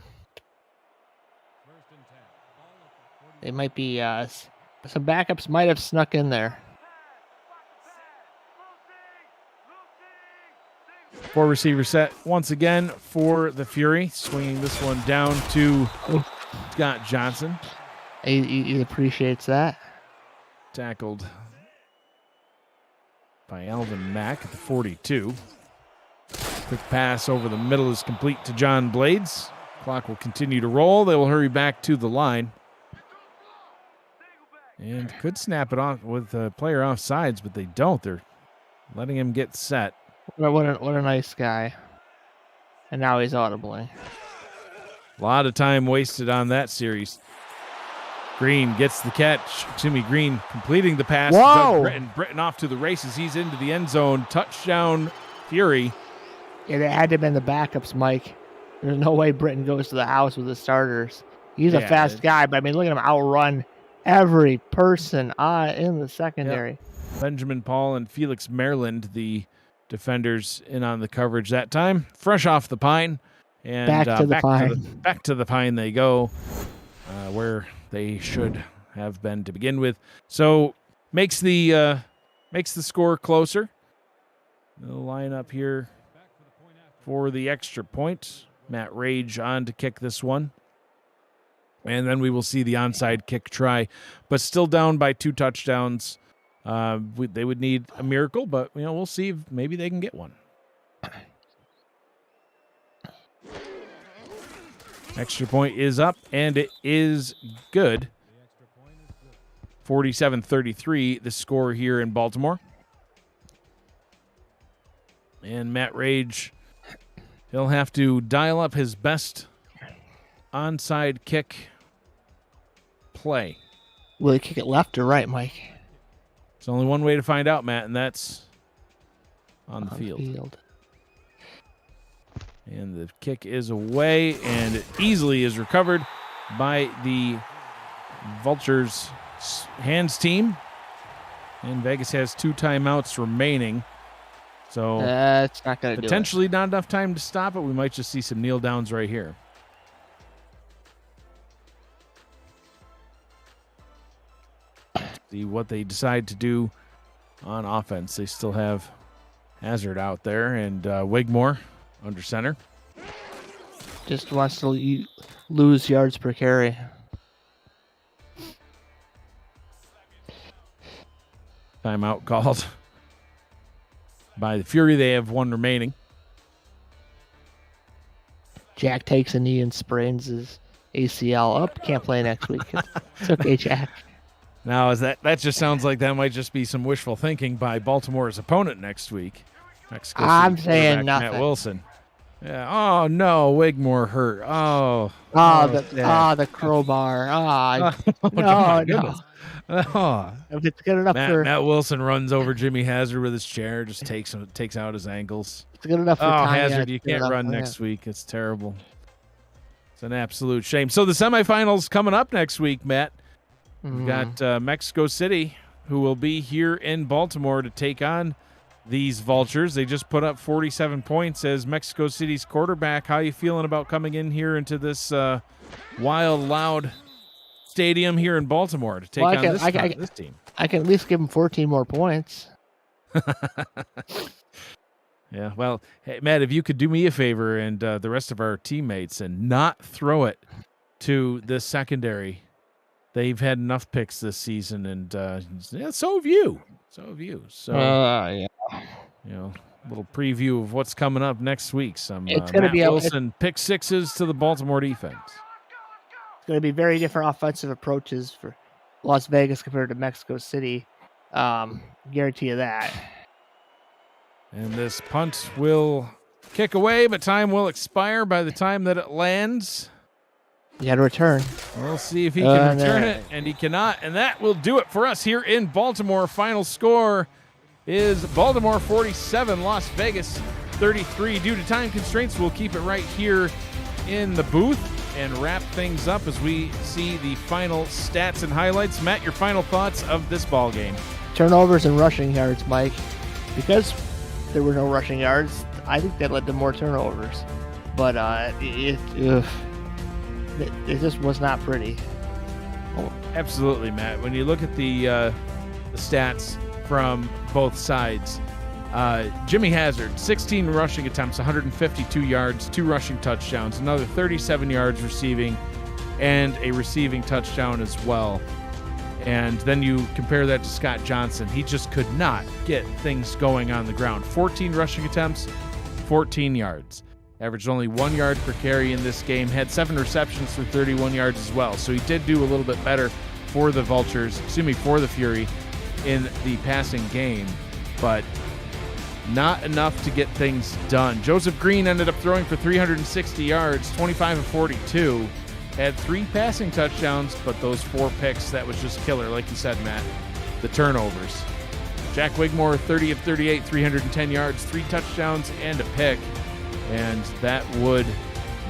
might be some backups might have snuck in there. 4 receiver set once again for the Fury. Swinging this one down to Scott Johnson. He appreciates that. Tackled by Alvin Mack at the 42. Quick pass over the middle is complete to John Blades. Clock will continue to roll. They will hurry back to the line. And could snap it off with a player off sides, but they don't. They're letting him get set. What a nice guy. And now he's audibly. A lot of time wasted on that series. Green gets the catch. Jimmy Green completing the pass. Whoa! Doug Britton off to the races. He's into the end zone. Touchdown, Fury. It had to have been the backups, Mike. There's no way Britton goes to the house with the starters. He's a fast guy, but I mean, look at him outrun every person in the secondary. Yep. Benjamin Paul and Felix Maryland, the defenders, in on the coverage that time. Fresh off the pine. And back to the pine they go, where they should have been to begin with. So makes the score closer. They'll line up here for the extra point. Matt Rage on to kick this one. And then we will see the onside kick try, but still down by 2 touchdowns. They would need a miracle, but we'll see if maybe they can get one. Extra point is up, and it is good. 47-33, the score here in Baltimore. And Matt Rage, he'll have to dial up his best onside kick play. Will he kick it left or right, Mike? There's only one way to find out, Matt, and that's on the field. And the kick is away, and it easily is recovered by the Vultures hands team. And Vegas has 2 timeouts remaining. So it's not going to do it. Potentially not enough time to stop it. We might just see some kneel downs right here. See what they decide to do on offense. They still have Hazard out there, and Wigmore under center. Just wants to lose yards per carry. Timeout called by the Fury. They have one remaining. Jack takes a knee and sprains his ACL up. Can't play next week. It's okay, Jack. Now, that just sounds like that might just be some wishful thinking by Baltimore's opponent next week. I'm saying nothing. Matt Wilson. Yeah. Oh no, Wigmore hurt. The crowbar. No. Oh. If it's good enough for Matt Wilson runs over Jimmy Hazard with his chair, just takes out his ankles. It's good enough for Hazard, you can't run next week. It's terrible. It's an absolute shame. So the semifinals coming up next week, Matt. We've got Mexico City, who will be here in Baltimore to take on these Vultures. They just put up 47 points as Mexico City's quarterback. How you feeling about coming in here into this wild, loud stadium here in Baltimore to take on this team? I can at least give them 14 more points. Yeah, well, hey, Matt, if you could do me a favor and the rest of our teammates and not throw it to this secondary. They've had enough picks this season, and so have you. So, yeah. Little preview of what's coming up next week. Some it's gonna Matt be Wilson pick sixes to the Baltimore defense. It's going to be very different offensive approaches for Las Vegas compared to Mexico City. Guarantee you that. And this punt will kick away, but time will expire by the time that it lands. You got to return. We'll see if he can return it, and he cannot. And that will do it for us here in Baltimore. Final score is Baltimore 47, Las Vegas 33. Due to time constraints, we'll keep it right here in the booth and wrap things up as we see the final stats and highlights. Matt, your final thoughts of this ball game? Turnovers and rushing yards, Mike. Because there were no rushing yards, I think that led to more turnovers. But it just was not pretty. Absolutely, Matt. When you look at the stats from both sides, Jimmy Hazard, 16 rushing attempts, 152 yards, 2 rushing touchdowns, another 37 yards receiving, and a receiving touchdown as well. And then you compare that to Scott Johnson. He just could not get things going on the ground. 14 rushing attempts, 14 yards. Averaged only 1 yard per carry in this game. Had 7 receptions for 31 yards as well. So he did do a little bit better for the for the Fury in the passing game, but not enough to get things done. Joseph Green ended up throwing for 360 yards, 25 of 42. Had 3 passing touchdowns, but those 4 picks, that was just killer. Like you said, Matt, the turnovers. Jack Wigmore, 30 of 38, 310 yards, 3 touchdowns, and a pick. And that would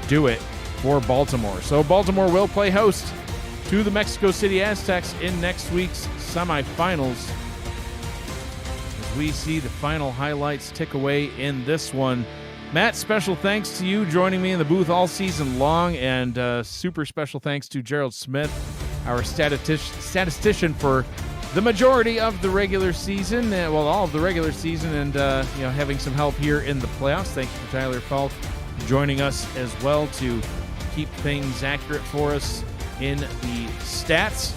do it for Baltimore. So Baltimore will play host to the Mexico City Aztecs in next week's semifinals. As we see the final highlights tick away in this one. Matt, special thanks to you joining me in the booth all season long, and super special thanks to Gerald Smith, our statistician for the majority of the regular season, all of the regular season, and having some help here in the playoffs. Thank you to Tyler Falk joining us as well to keep things accurate for us in the stats.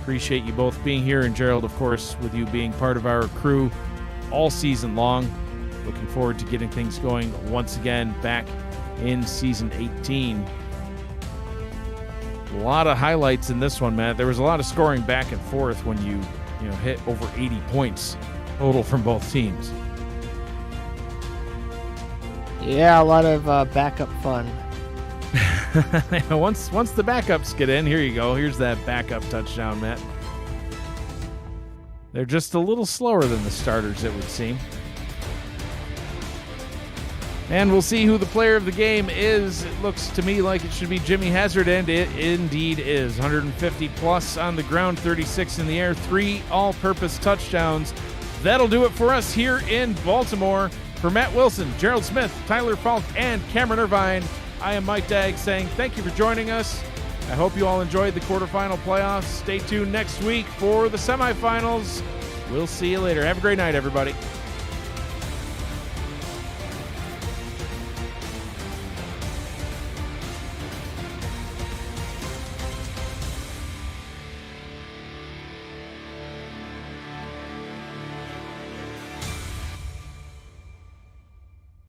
Appreciate you both being here, and Gerald, of course, with you being part of our crew all season long. Looking forward to getting things going once again back in season 18. A lot of highlights in this one, Matt. There was a lot of scoring back and forth when you hit over 80 points total from both teams. Yeah, a lot of backup fun. Once the backups get in, here you go. Here's that backup touchdown, Matt. They're just a little slower than the starters, it would seem. And we'll see who the player of the game is. It looks to me like it should be Jimmy Hazard, and it indeed is. 150 plus on the ground, 36 in the air, 3 all-purpose touchdowns. That'll do it for us here in Baltimore. For Matt Wilson, Gerald Smith, Tyler Falk, and Cameron Irvine, I am Mike Dagg saying thank you for joining us. I hope you all enjoyed the quarterfinal playoffs. Stay tuned next week for the semifinals. We'll see you later. Have a great night, everybody.